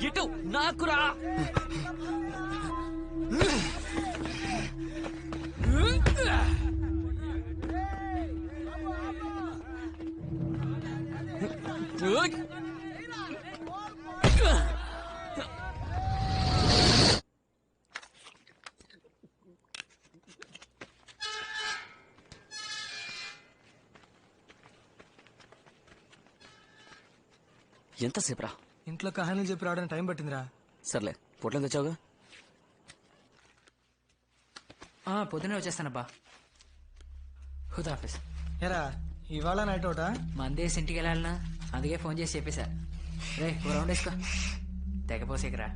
ఇటు నాకురా. ఎంతసేపురా? ఇంట్లో కహానీలు చెప్పి రావడానికి టైం పట్టిందిరా. సర్లే, పొట్లం తెచ్చావుగా. పొద్దునే వచ్చేస్తానబ్బా. హుదాఫీస్. ఎరా ఇవాళ నైట్ అవుటా? మందేసి ఇంటికి వెళ్ళాలనా, అందుకే ఫోన్ చేసి చెప్పేశా. రే ఓ రౌండ్ వేసుకో, తెగపోసేకరా.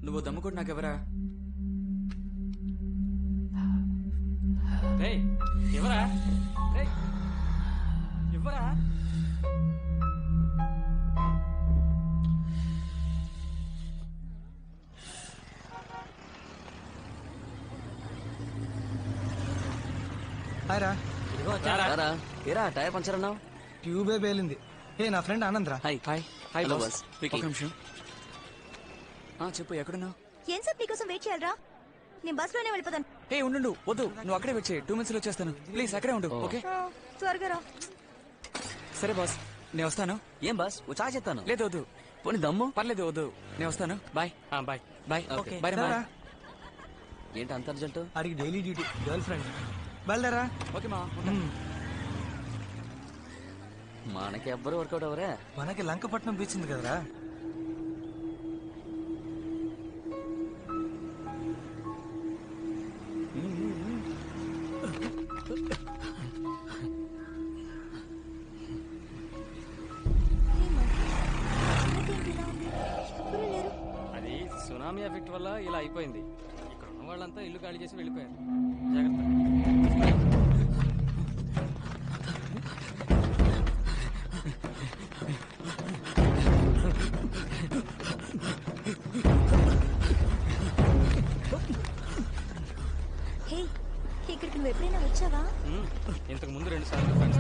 నువ్వు దమ్ముకోటి నాకెవరా? ఎవరా? ఎవరా? హాయ్ రా. ఏరా టైర్ పంచర్ అన్నావు? ట్యూబే పేలింది. ఏ నా ఫ్రెండ్ ఆనంద్ రా. Hi hi hi boss. ఒక నిమిషం. చెప్పు, ఎక్కడున్నావు? ఏం సార్ నీకోసం వెయిట్ చేయాలరా? నేను బస్ లోనే వెళ్ళిపోతాను. ఏ ఉండు, వద్దు, నువ్వు అక్కడే వెయిట్ చేయి. 2 minutes లో వచ్చేస్తాను. ప్లీజ్ అక్కడే ఉండు. ఓకే త్వరగా రా. సరే బాస్, నేను వస్తాను. ఏం బాస్, ఓ చాయ్ చెప్తాను. లేదు వద్దు. పోనీ దమ్ము? పర్లేదు, వద్దు, నేను వస్తాను. Bye bye bye. Okay bye bye. ఏంటి అంత అర్జెంట్? అడిగి డైలీ డ్యూటీ, గర్ల్ ఫ్రెండ్. బయలుదేరా. ఓకే మా. మనకి ఎవ్వరు వర్కౌట్ అవరే. మనకి లంకపట్నం బీచ్ ఉంది కదరా. అది సునామీ ఎఫెక్ట్ వల్ల ఇలా అయిపోయింది. ఇక్కడ ఉన్న వాళ్ళంతా ఇల్లు ఖాళీ చేసి వెళ్ళిపోయారు. జాగ్రత్త. హే, ఇక్కడికి నువ్వు ఎప్పుడైనా వచ్చావా? ఇంతకు ముందు 2 సార్లు ఫ్రెండ్స్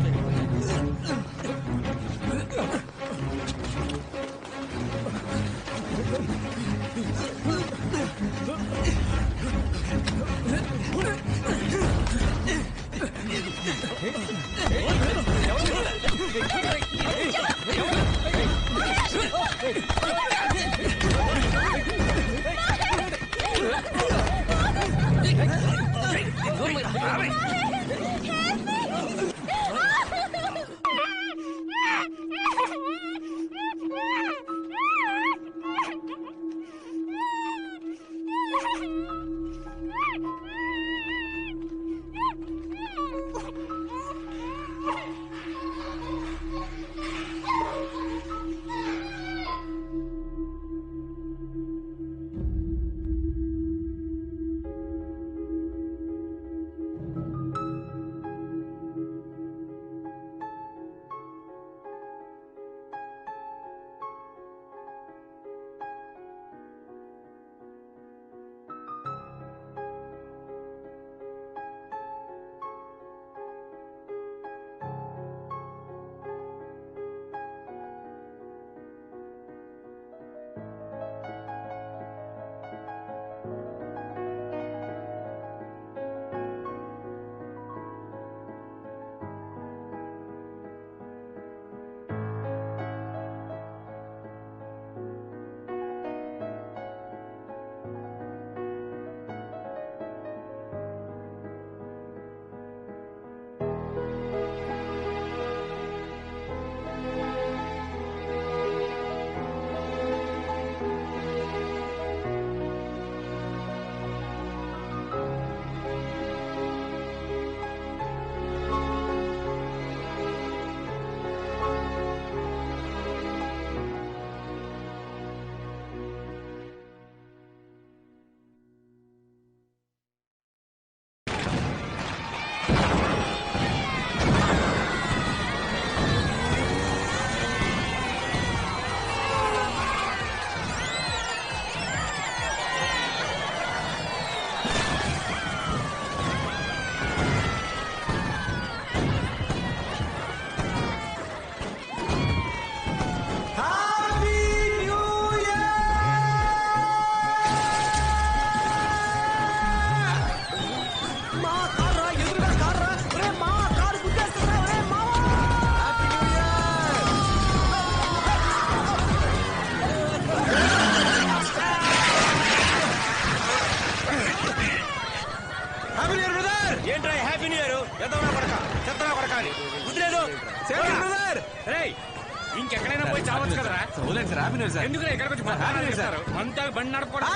చావచ్చు కదరా వదిలేండి sir, happy new year sir. ఎందుకు ఇక్కడికి వచ్చి మాట్లాడాలి సార్ అంతా బండి నడపడం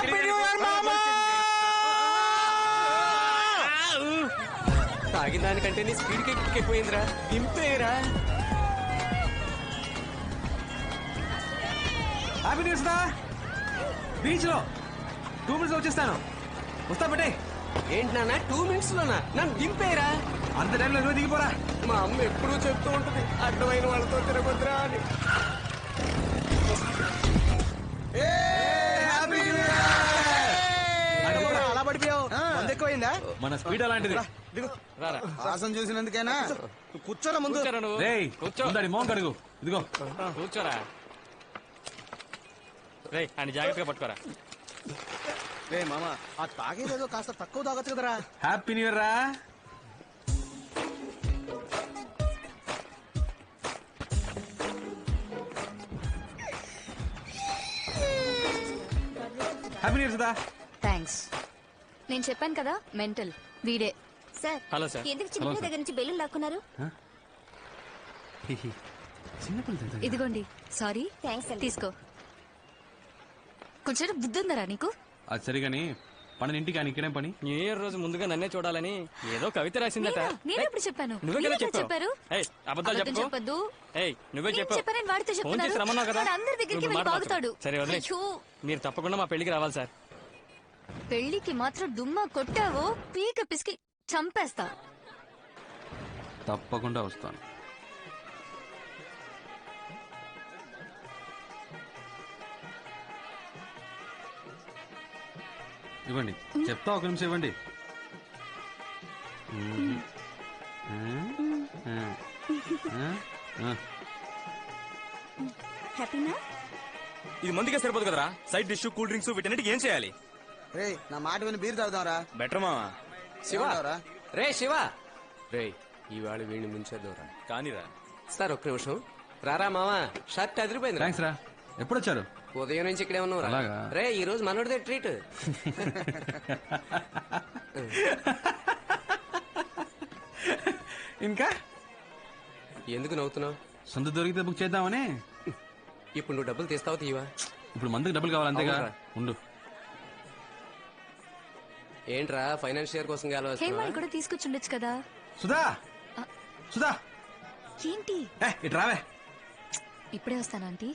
తాగిన దానికంటే నీ స్పీడ్ ఎక్కిపోయిందిరా దింపేరా హ్యాపీ న్యూ ఇయర్ దా. బీచ్ లో 2 minutes లో వచ్చేస్తాను. వస్తా పెట్టే. ఏంటి నాన్న 2 minutes లోనా నన్ను దింపేరా అంత టైంలో నువ్వు దిగిపోరా. మా అమ్మ ఎప్పుడూ చెప్తూ ఉంటుంది అడ్డమైన వాళ్ళతో తిరగొద్దురా అని అలా పడిపోయావు ఎక్కువైందా? మన స్పీడ్ అలాంటిది. రారా వాసన చూసినందుకేనా? కూర్చోరా ముందు. కూర్చోరా నువ్వు రేయ్ కూర్చో ఉండాలి మోహన్ కడుగు. ఇదిగో కూర్చోరా రేయ్ అని జాగ్రత్తగా పట్టుకోరా రే మామ, ఆ తాగేదేదో కాస్త తక్కువ తాగొచ్చు కదరా. హ్యాపీ న్యూ ఇయర్ రా. Happy new year Sudha. Thanks. నేను చెప్పాను కదా మెంటల్ వీడే. సార్ హలో సార్ ఎందుకు చిన్న దగ్గర నుంచి బెలూన్ లాక్కున్నారు? చిన్నపిల్ల ఇదిగోండి. సారీ. థ్యాంక్స్. తీసుకో. కొంచెం బుద్ధి ఉందరా నీకు? అది సరిగాని పని ఇంటికి ఆయన ఇక్కడేం పని? న్యూ ఇయర్ రోజు ముందుగా నన్నే చూడాలని ఏదో కవిత రాసిందట నేను ఎప్పుడు చెప్పాను? నువ్వే కదా మీరెప్పుడు చెప్పారు? ఏయ్, అబద్ధాలు అబద్ధం చెప్పుకో. చెప్పొద్దు. ఏయ్ నువ్వే నేను చెప్పు చెప్పానని వాడితో ఫోన్ చెప్తున్నారు. చేసి రమ్మన్నావు కదా వాడు అందరి దగ్గరికి నువ్వు వెళ్ళి మాట బాగుతాడు. మార్చు. సరే వదిలే అయ్యో, మీరు తప్పకుండా మా పెళ్లికి రావాలి సార్ పెళ్లికి మాత్రం దుమ్మా కొట్టావో పీక పిసికి చంపేస్తా. తప్పకుండా వస్తాను. ఇవ్వండి చెప్తా, ఒక నిమిషం ఇవ్వండి. హ్యాపీనా? ఇది మందిగా సరిపోదు కదరా, సైడ్ డిష్ కూల్ డ్రింక్స్ వీటన్నిటికి ఏం చేయాలి? రే నా మాట విని బీర్ తాగుదాంరా. బెటర్ మావా. శివ రే శివ రే ఇవాళ వీడిని ముంచేద్దాంరా కానీరా. సార్ ఒక్క నిమిషం రారా మావా షర్ట్ అదిరిపోయింది థ్యాంక్స్ రా. ఎప్పుడు వచ్చారు? ఉదయం నుంచి ఇక్కడే ఉన్నావు అలాగా? రే ఈ రోజు మనోడిదే ట్రీట్ ఇంకా ఎందుకు నవ్వుతున్నావు? సొంత దొరికితే బుక్ చేద్దామని. ఇప్పుడు నువ్వు డబ్బులు తీస్తావు తీవా? ఇప్పుడు మందుకు డబ్బులు కావాలి అంతేగా. అవునురా. ఉండు. ఏంట్రా ఫైనాన్షియర్ కోసం హేమాని కూడా తీసుకొచ్చుండొచ్చు కదా. సుధా సుధా ఏంటి ఇటు రావే. ఇప్పుడే వస్తాను ఆంటీ.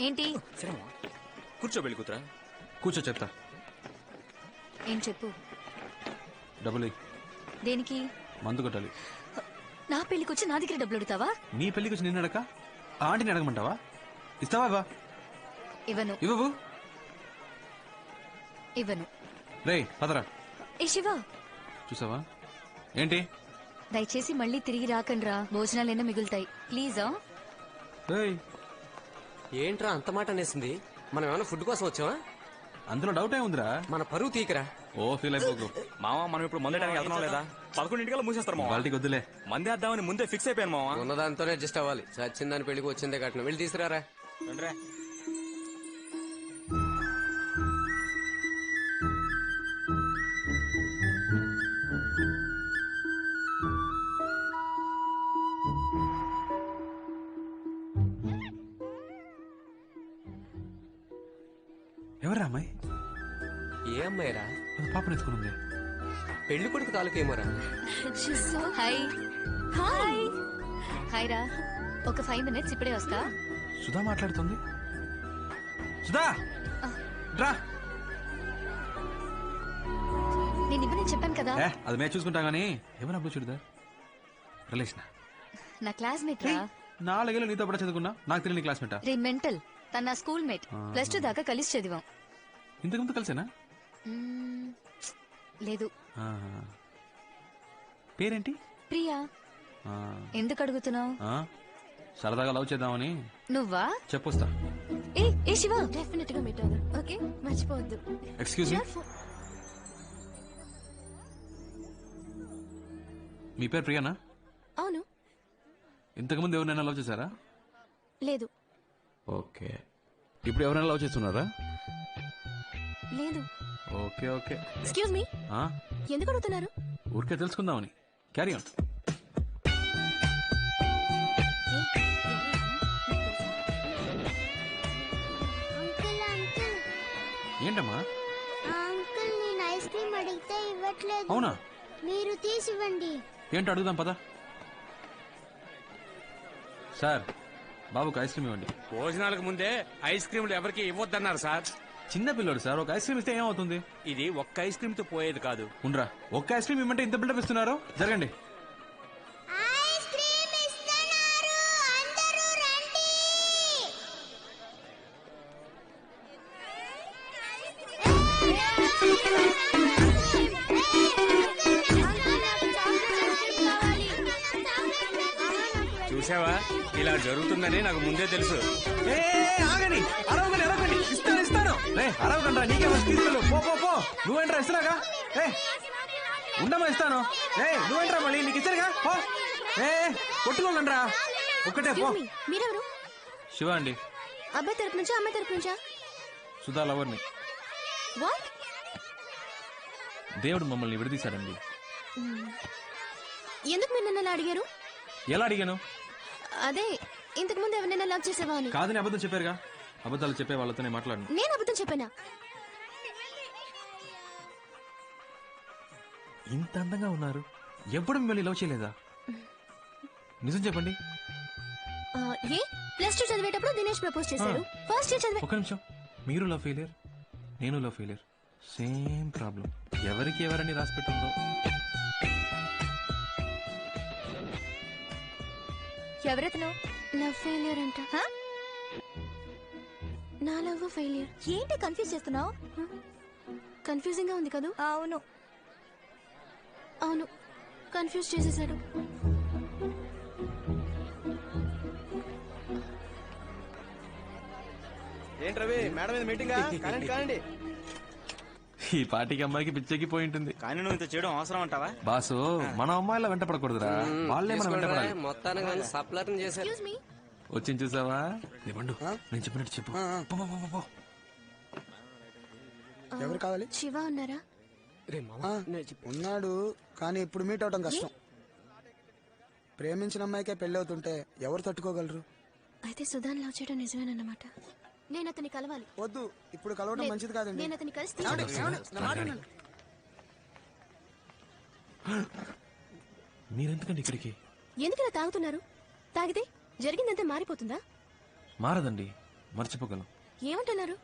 ఏంటి? కూర్చో పెళ్లి కూతురా. కూర్చో చెప్తా. ఏం చెప్పు. డబ్బులు ఇయ్యి. దేనికి? మందు కొట్టాలి. నా పెళ్లికి వచ్చి నా దగ్గర డబ్బులు అడుగుతావా? నీ పెళ్లికి వచ్చి నిన్ను అడక ఆంటీని అడగమంటావా? ఇస్తావా? ఇవ్వా? ఇవ్వను. ఇవ్వవు. ఇవ్వను. రే పదరా. ఏ శివ, చూసావా ఏంటి? దయచేసి మళ్ళీ తిరిగి రాకండ్రా, భోజనాలైనా మిగులుతాయి ప్లీజా. రేయ్ ఏంట్రా అంత మాట అనేసింది? మనం ఏమైనా ఫుడ్ కోసం వచ్చావా? అందులో డౌట్ ఏముందిరా? మన పరువు తీకరా. ఓ ఫీల్ అయిపోకు. మావా మనం ఇప్పుడు మందడానికి వెళ్తున్నాం లేదా? 11 మూసేస్తారు మావా. వాళ్ళకి వద్దులే. మంది వేద్దామని ముందే ఫిక్స్ అయిపోయాను మావా. ఉన్నదాంతోనే అడ్జస్ట్ అవ్వాలి. చచ్చిందని పెళ్లికి వచ్చిందే కట్నం. వెళ్ళి తీసుకురారా. రండిరా. ఎవరా అమ్మాయి? ఏ అమ్మాయిరా? పాపను ఎత్తుకుని పెళ్లి కొడుకు తాలూకేమోరా? హాయ్ హాయ్ హాయ్ రా. ఒక 5 minutes ఇప్పుడే వస్తా. సుధా మాట్లాడుతుంది. సుధా రా. నేను ఇవ్వని చెప్పాను కదా. అది మేము చూసుకుంటా గానీ ఏమన్నా అప్పుడు చూడదా రిలేషన్ నా క్లాస్మేట్ రా. 4 ఏళ్ళు నీతో పాటు చదువుకున్నా, నాకు తెలియని క్లాస్మేటా? రే మెంటల్, తన నా స్కూల్ మేట్. +2 దాకా కలిసి చదివాం. ఇంతకుముందు కలిసేనా? మ్మ్, లేదు. పేరేంటి? ప్రియా. ఆ, ఎందుకు అడుగుతున్నావు? ఆ, సరదాగా లవ్ చేద్దామని. నువ్వా? చెప్పొస్తా. ఏ శివ, డెఫినెట్ గా మీట్ అవుదాం. ఓకే, మర్చిపోవద్దు. ఎక్స్క్యూజ్ మీ, మీ పేరు ప్రియానా? అవును. ఇంతకుముందు ఎవరినైనా లవ్ చేశారా? లేదు. ఓకే. ఇప్పుడు ఎవరైనా లవ్ చేస్తున్నారా? లేదు. Okay okay. ఎక్స్క్యూజ్ మీ, ఎందుకు అడుగుతున్నారు? ఊరికే తెలుసుకుందామని. Carry on. ఏంటమ్మా? అంకుల్ నేను ఐస్ క్రీమ్ అడిగితే ఇవ్వట్లేదు. అవునా? మీరు తీసివ్వండి. ఏంటో అడుగుదాం పదా. సార్, బాబుకి ఐస్ క్రీమ్ ఇవ్వండి. భోజనాలకు ముందే ఐస్ క్రీమ్లు ఎవరికి ఇవ్వద్దన్నారు సార్. చిన్న పిల్లోడు సార్, ఒక ఐస్ క్రీమ్ ఇస్తే ఏమవుతుంది? ఇది ఒక్క ఐస్ క్రీమ్ తో పోయేది కాదు. ఉండరా, ఒక్క ఐస్ క్రీమ్ ఇవ్వమంటే ఇంత బిల్డప్ ఇస్తున్నారు. జరగండి. ఐస్ క్రీమ్ ఇస్తున్నారు, అందరూ రండి. చూసావా, ఇలా జరుగుతుందని నాకు ముందే తెలుసు. ఆగండి, అరవకండి, అరవకండి. ఇస్తాను, ఇస్తాను. అరవకండి, నీకే ఫస్ట్ తీసుకెళ్ళు. పో పో పో. నువ్వేంట్రా ఇస్తున్నాగా? ఉండమా ఇస్తాను. నువ్వేంట్రా మళ్ళీ నీకు ఇచ్చారుగా. పో. కొట్టుకోకండి రా, ఒక్కటే పో. మీరెవరు? శివ అండి. అబ్బాయి తరపు నుంచా అమ్మాయి తరపు నుంచా? సుధా లవర్ని. వాట్? దేవుడు మమ్మల్ని విడదీశాడండి. ఎందుకు మీరు నన్ను అలా అడిగారు? ఎలా అడిగాను? అదే ఇంతకు ముందు ఎవరినైనా లవ్ చేసావా అని. కాదని అబద్ధం చెప్పారుగా. అబద్ధాలు చెప్పే వాళ్ళతోనే మాట్లాడను. నేను అబద్ధం చెప్పానా? ఇంత అందంగా ఉన్నారు, ఎప్పుడు మిమ్మల్ని లవ్ చేయలేదా? నిజం చెప్పండి. ఏ +2 చదివేటప్పుడు దినేష్ ప్రపోజ్ చేశాడు. ఫస్ట్ ఇయర్ చదివే. ఒక నిమిషం, మీరు లవ్ ఫెయిలియర్, నేను లవ్ ఫెయిలియర్, సేమ్ ప్రాబ్లం. ఎవరికి ఎవరని రాసి పెట్టుందో. ఎవరెతను? లవ్ ఫెయిలియర్ అంట. నా లవ్ ఫెయిలియర్. ఏంటి కన్ఫ్యూజ్ చేస్తున్నావు? కన్ఫ్యూజింగ్ గా ఉంది కదా? అవును అవును, కన్ఫ్యూజ్ చేసేసాడు. ఏంటి రవి, మేడం మీద మీటింగా? కానండి కానండి. ఈ పాటికి అమ్మాయికి పిచ్చెక్కి పోయి ఉంటుంది. కానీ నువ్వు ఇంత చేయడం అవసరం అంటావా? బాసు, మన అమ్మాయిలా వెంట పడకూడదురా, వాళ్ళే మనం వెంట పడాలి. మొత్తానికి సప్లర్ చేశారు. Excuse me. వచ్చింది చూసావా? లేవండు, నేను చెప్పినట్టు చెప్పు. పో, పో, పో, పో. ఎవరు కావాలి? శివ ఉన్నారా? ఉన్నాడు, కానీ ఇప్పుడు మీట్ అవడం కష్టం. ప్రేమించిన అమ్మాయికే పెళ్లి అవుతుంటే ఎవరు తట్టుకోగలరు? అయితే సుధాన్ లవ్ చేయడం నిజమేనన్నమాట. నేను అతన్ని కలవాలి. వద్దు, ఇప్పుడు కలవడం మంచిది కాదండి. నేను అతన్ని కలిసి మీరెందుకండి ఇక్కడికి? ఎందుకలా తాగుతున్నారు? తాగితే జరిగిందంతా మారిపోతుందా? మారదండి, మర్చిపోగలం. ఏమంటున్నారు?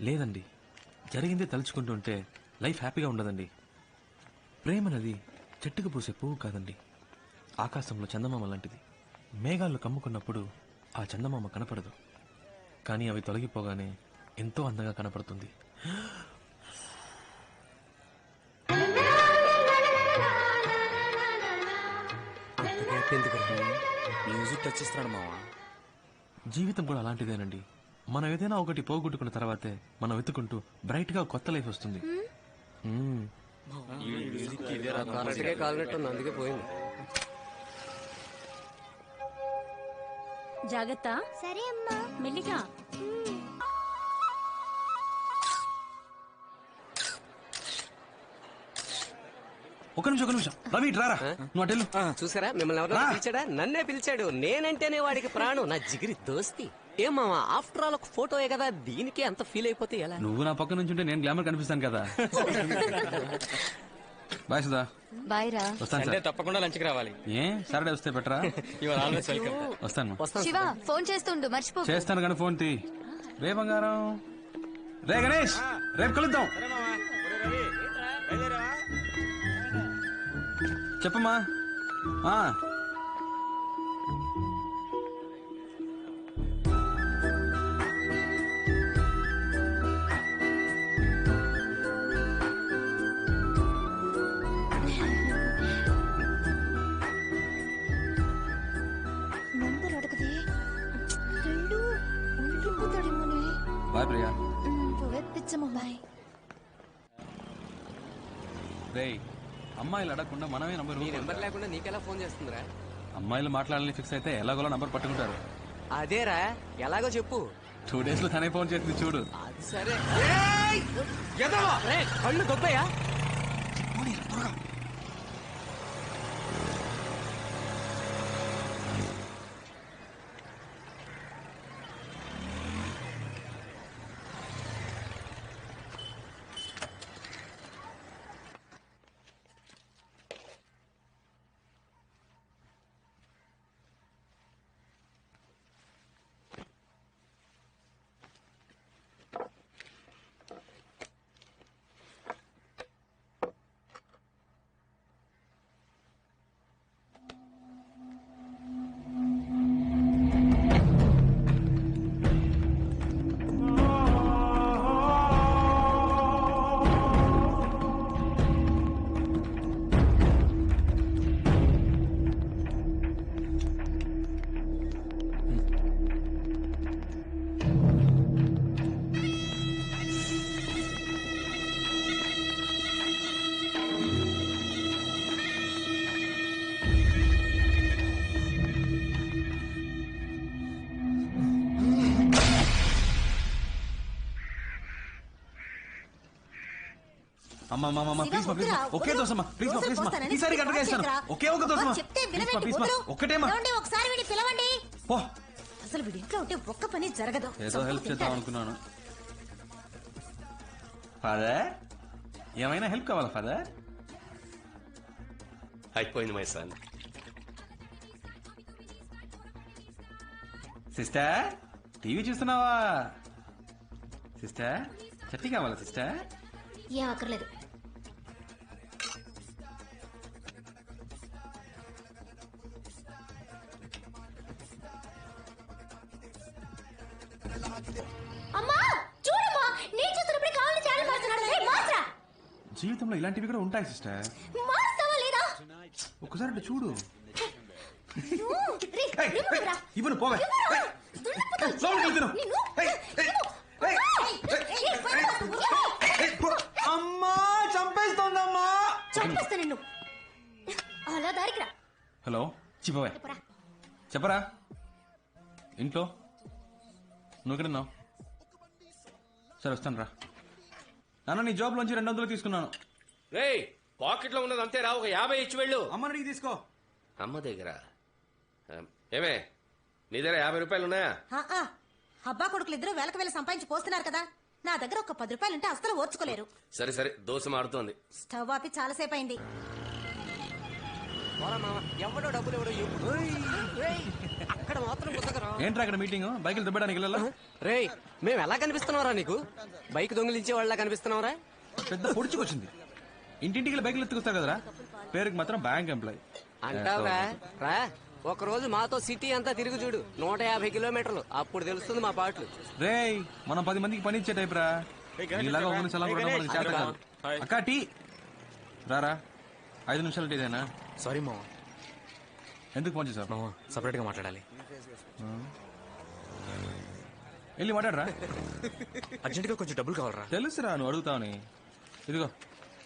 లేదండి, జరిగిందే తలుచుకుంటుంటే లైఫ్ హ్యాపీగా ఉండదండి. ప్రేమనది చెట్టుకు పూసే పువ్వు కాదండి, ఆకాశంలో చందమామ లాంటిది. మేఘాలు కమ్ముకున్నప్పుడు ఆ చందమామ కనపడదు, కానీ అవి తొలగిపోగానే ఎంతో అందంగా కనపడుతుంది. మ్యూజిక్ టచ్ ఇస్తున్నాడు మావా. జీవితం కూడా అలాంటిదేనండి. మనం ఏదైనా ఒకటి పోగొట్టుకున్న తర్వాతే మనం వెతుకుంటూ బ్రైట్ గా కొత్త లైఫ్ వస్తుంది. అందుకే పోయింది. జాగ్రత్త. సరే అమ్మా. మెల్లిగా. ఒక నిమిషం రవి, రారా, నువ్వు అటెళ్ళు. చూసారా, మిమ్మల్ని ఎవరైనా పిలిచాడా? నన్నే పిలిచాడు. నేనంటేనే వాడికి ప్రాణం, నా జిగిరి దోస్తి. ఏం మామా, ఆఫ్టర్ ఆల్ ఒక ఫోటోయే కదా, దీనికి అంత ఫీల్ అయిపోతే ఎలా? నువ్వు నా పక్క నుంచి ఉంటే నేను గ్లామర్ కనిపిస్తాను కదా. బాయ్ సుధా. బాయ్ రా. వస్తాను సార్. తప్పకుండా లంచ్కి రావాలి. ఏ సాటర్డే వస్తే బెటరా? వస్తాను. శివ ఫోన్ చేస్తుండు, మర్చిపో. చేస్తాను కానీ ఫోన్ తీ. రే బంగారం, రే గణేష్, రేపు కలుద్దాం. చెప్పమ్మా. నంబర్ అడగదే, రెండు ఉండిపోతాడేమోనే. బాయ్ ప్రియా. పిచ్చమ్మ బాయ్. రే, అమ్మాయిలు అడగకుండా మనమే నంబర్. నీ నెంబర్ లేకుండా నీకెలా ఫోన్ చేస్తుందిరా? అమ్మాయిలు మాట్లాడాలని ఫిక్స్ అయితే ఎలాగోలా నంబర్ పట్టుకుంటారు. అదేరా, ఎలాగో చెప్పు. 2 days లో తనే ఫోన్ చేసింది చూడు. అది సరే. కళ్ళు గొప్పయా? అమ్మా ప్లీజ్ మా ప్లీజ్ ఒకే దోశ మా ప్లీజ్ మా ప్లీజ్ మా ఈసారి కరెక్ట్గా ఇస్తాను ఒకే ఒక దోశ మా ప్లీజ్ మా ఒక్కటే మా ఒకసారి వీడిని పిలవండి. పో అసలు వీడి ఇంట్లో ఉంటే ఒక్క పని జరగదు. ఏదో హెల్ప్ చేద్దాం అనుకున్నాను. ఫాదర్ ఏమైనా హెల్ప్ కావాలా ఫాదర్? అయిపోయింది మై సన్. సిస్టర్ టీవీ చూస్తున్నావా? సిస్టర్ చట్నీ కావాలా సిస్టర్? ఏం అక్కర్లేదు. అమ్మా చూడమ్మా, నేను చూస్తున్నప్పుడు కావాలని ఛానల్ మారుతున్నాడు. ఏయ్, మార్చరా. జీవితంలో ఇలాంటివి కూడా ఉంటాయి సిస్టర్. మారుస్తావా లేదా? ఒక్కసారి అటు చూడు. రే, రిమోట్రా. ఇవ్వను పోవే. లోపలికి వెళ్తున్నా. అమ్మా చంపేస్తోందమ్మా. చంపేస్తా నిన్ను. అలా దారికి రా. హలో చెప్పవే. చెప్పరా ఇంట్లో నువ్వు ఎక్కడున్నావు? సరే వస్తాను రా. నాన్న నీ జాబ్ లోంచి 200 తీసుకున్నాను. రే పాకెట్ లో ఉన్నది అంతే రా, ఒక 50 ఇచ్చి వెళ్ళు. అమ్మ అడిగి తీసుకో. అమ్మ దగ్గర ఏమే నీ దగ్గర 50 రూపాయలు ఉన్నాయా? అబ్బా కొడుకులు ఇద్దరు వేలకు వేలు సంపాదించి పోస్తున్నారు కదా, నా దగ్గర ఒక 10 రూపాయలు ఉంటే అసలు ఓర్చుకోలేరు. సరే సరే దోశ మారుతోంది. స్టవ్ ఆపి చాలాసేపు అయింది. ఎవడో డబ్బులు ఎవడో ఎప్పుడు అక్కడ మాత్రం కుదరరా. ఏంట్రా అక్కడ మీటింగ్? బైకులు దుబ్బడానికి వెళ్ళాలా? రే మేము ఎలా కనిపిస్తున్నావురా నీకు? బైక్ దొంగిలించే వాళ్ళ కనిపిస్తున్నావురా? పెద్ద పొడుచుకొచ్చింది. ఇంటింటికి బైకులు ఎత్తుకొస్తారు కదరా, పేరుకి మాత్రం బ్యాంక్ ఎంప్లాయ్ అంటావురా. రా ఒక రోజు మాతో సిటీ అంతా తిరిగి చూడు, 150 కిలోమీటర్లు, అప్పుడు తెలుస్తుంది మా పాటలు. రే మనం 10 మందికి పని ఇచ్చే టైప్ రా. ఇలాగా ఒక నిమిషం అక్క టీ రారా. 5 నిమిషాలు టీదేనా? సారీ మామ. ఎందుకు ఫోన్ చేశావు? మామ సపరేట్ గా మాట్లాడాలి. వెళ్ళి మాట్లాడరా. అర్జెంట్ గా కొంచెం డబ్బులు కావాలరా. తెలుసురా నువ్వు అడుగుతావని. ఇదిగో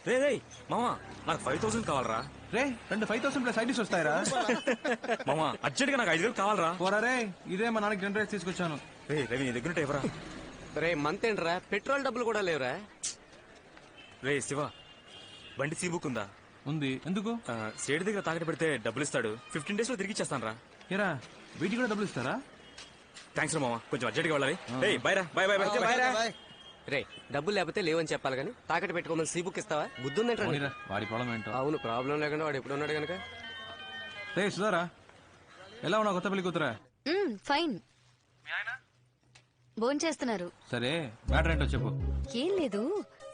రే రే మామ నాకు 5000 కావాలరా. రే 5,000 ప్లస్ ఐడీస్ వస్తాయిరా. మామ అర్జెంట్ గా నాకు 5000 కావాలరా. పోరా రే, ఇదే మా నాన్నకి 10 రైస్ తీసుకొచ్చాను. రే రవి నీ దగ్గర ఎవరా? రే మంత్ ఏంట్రా, పెట్రోల్ డబ్బులు కూడా లేవురా. రే శివ బండి సీ బుక్ ఉందా? ఉంది. ఎందుకు? సేటు దగ్గర తాకట్టు పెడితే డబ్బులు ఇస్తాడు. 15 days లో తిరిగి ఇచ్చేస్తాను రా. ఏరా వీటికి కూడా డబ్బులు ఇస్తారా? థ్యాంక్స్ రా మామ, కొంచెం అర్జెంట్ గా వెళ్ళాలి. బై రా. By by by. రే డబ్బులు లేకపోతే లేవని చెప్పాలి కానీ తాకట్టు పెట్టుకోమని సీ బుక్ ఇస్తావా? బుద్ధుందంటారా? వాడి ప్రాబ్లం ఏంటో. అవును ప్రాబ్లం లేకుండా వాడు ఎప్పుడు ఉన్నాడు కనుక. రే సుధారా ఎలా ఉన్నావు కొత్త పెళ్లి కూతురా? ఫైన్. ఫోన్ చేస్తున్నారు. సరే మ్యాటర్ ఏంటో చెప్పు. ఏం లేదు,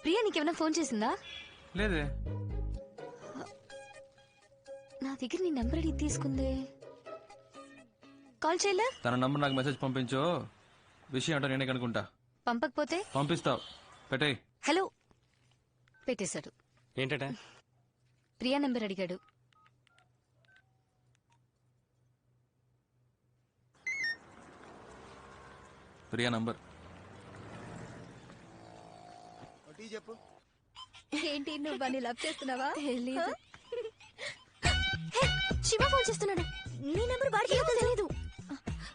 ప్రియా నీకేమైనా ఫోన్ చేసిందా? లేదే. నా దగ్గర నీ నంబర్ అడిగి తీసుకుందే. కాల్ చేయలే? తన నంబర్ నాకు మెసేజ్ పంపించు. విషయం ఏంటో నేనే కనుకుంటా. పంపకపోతే పంపిస్తావు. పెట్టేయ్. హలో పెట్టేశాడు. ఏంటంటే ప్రియా నంబర్ అడిగాడు. ప్రియా నంబర్ చెప్పు. ఏంటి నువ్వు బాగా లవ్ చేస్తున్నావా? తెలీదు. శివ ఫోన్ చేస్తున్నాడు. నీ నెంబర్ వాడికి తెలీదు.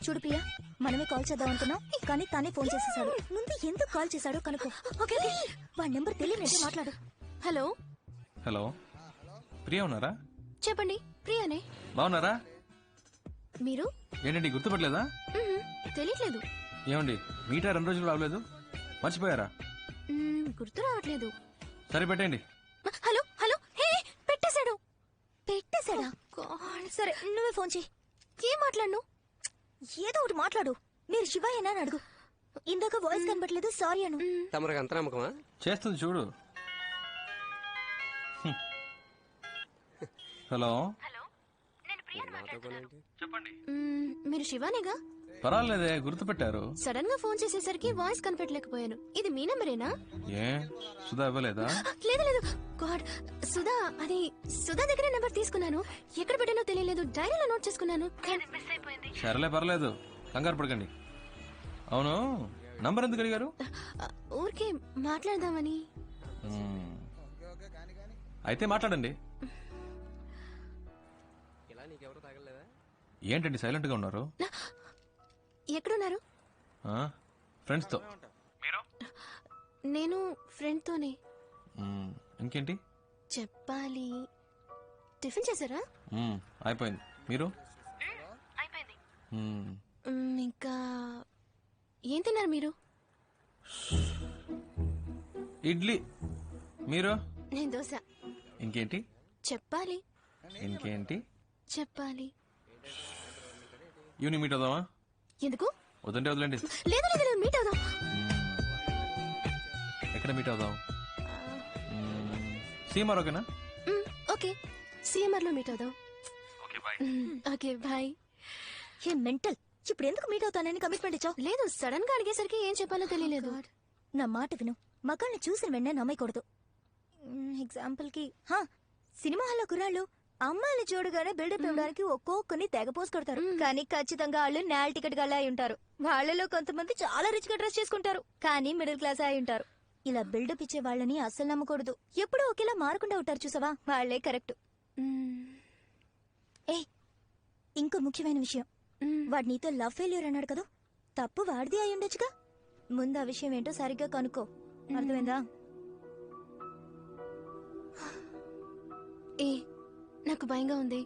చూడు ప్రియా, మనమే కాల్ చేద్దాం అనుకున్నాం కానీ తానే ఫోన్ చేసేసాడు. ముందు ఎందుకు కాల్ చేశాడో కనుక్కో. ఓకే వాడి నెంబర్ తెలియనట్టే మాట్లాడు. హలో హలో ప్రియా ఉన్నారా? చెప్పండి, ప్రియానే. బాగున్నారా? మీరు? ఏంటండి గుర్తుపట్టలేదా? తెలియట్లేదు. ఏమండి మీటా 2 రోజులు రావలేదు, మర్చిపోయారా? గుర్తు రావట్లేదు. సరే పెట్టండి. హలో హలో హే పెట్టేశాడు. పెట్టేశాడా? సరే నువ్వే ఫోన్ చేయి. ఏం మాట్లాడు? ఏదో ఒకటి మాట్లాడు. మీరు శివయ్యనా అని అడుగు. ఇందాక వాయిస్ కనబట్లేదు, సారీ అను. తమరికి అంత నమ్మకమా? చేస్తుంది చూడు. హలో మీరు శివానేగా? పర్వాలేదే గుర్తుపెట్టారు. సడన్ గా ఫోన్ చేసేసరికి వాయిస్ కనిపెట్టలేకపోయాను. ఇది మీ నెంబరేనా? ఏ సుధా ఇవ్వలేదా? లేదు లేదు. గాడ్, సుధా అది సుధా దగ్గర నెంబర్ తీసుకున్నాను. ఎక్కడ పెట్టానో తెలియలేదు. డైరీలో నోట్ చేసుకున్నాను. సరేలే పర్లేదు, కంగారు పడకండి. అవును నంబర్ ఎందుకు అడిగారు? ఊరికే మాట్లాడదామని. అయితే మాట్లాడండి. ఏంటండి సైలెంట్ గా ఉన్నారు? ఎక్కడున్నారు? ఫ్రెండ్స్ తో. నేను ఫ్రెండ్ తోనే. ఇంకేంటి? చెప్పాలి. టిఫిన్ చేశారా? అయిపోయింది. మీరు? ఇంకా ఏం తిన్నారు మీరు? ఇడ్లీ. మీరు? నేను దోశ. ఇంకేంటి? చెప్పాలి. ఇంకేంటి? చెప్పాలి. ఈవినింగ్ మీట్ అవుదామా? ఎందుకు? వద్దంటే వదలండి. లేదు లేదు లేదు, మీట్ అవుదాం. ఎక్కడ మీట్ అవుదాం? సీఎంఆర్ ఓకేనా? ఓకే, సిఎంఆర్ లో మీట్ అవుదాం. Okay bye. ఏ మెంటల్, ఇప్పుడు ఎందుకు మీట్ అవుతానని కమిట్మెంట్ ఇచ్చావు? లేదు, సడన్ గా అడిగేసరికి ఏం చెప్పాలో తెలియలేదు. నా మాట విను, మగాళ్ళని చూసిన వెంటనే నమ్మకూడదు. ఎగ్జాంపుల్ కి సినిమా హాల్లో కుర్రాళ్ళు అమ్మాయిని చూడగానే బిల్డప్ ఇవ్వడానికి ఒక్కొక్కరిని తెగ పోసి కొడతారు. కానీ ఖచ్చితంగా వాళ్ళు నేల టికెట్ గా అయి ఉంటారు. వాళ్ళలో కొంతమంది చాలా రిచ్ గా డ్రెస్ చేసుకుంటారు, కానీ మిడిల్ క్లాస్ అయి ఉంటారు. ఇలా బిల్డప్ ఇచ్చే వాళ్ళని అస్సలు నమ్మకూడదు. ఎప్పుడూ ఒకేలా మారకుండా ఉంటారు చూసావా, వాళ్లే కరెక్ట్. ఏ ఇంకో ముఖ్యమైన విషయం, వాడు నీతో లవ్ ఫెయిల్యూర్ అన్నాడు కదా, తప్పు వాడిది అయి ఉండొచ్చుగా. ముందు ఆ విషయం ఏంటో సరిగ్గా కనుక్కో, అర్థమైందా? ఏ నాకు భయంగా ఉంది,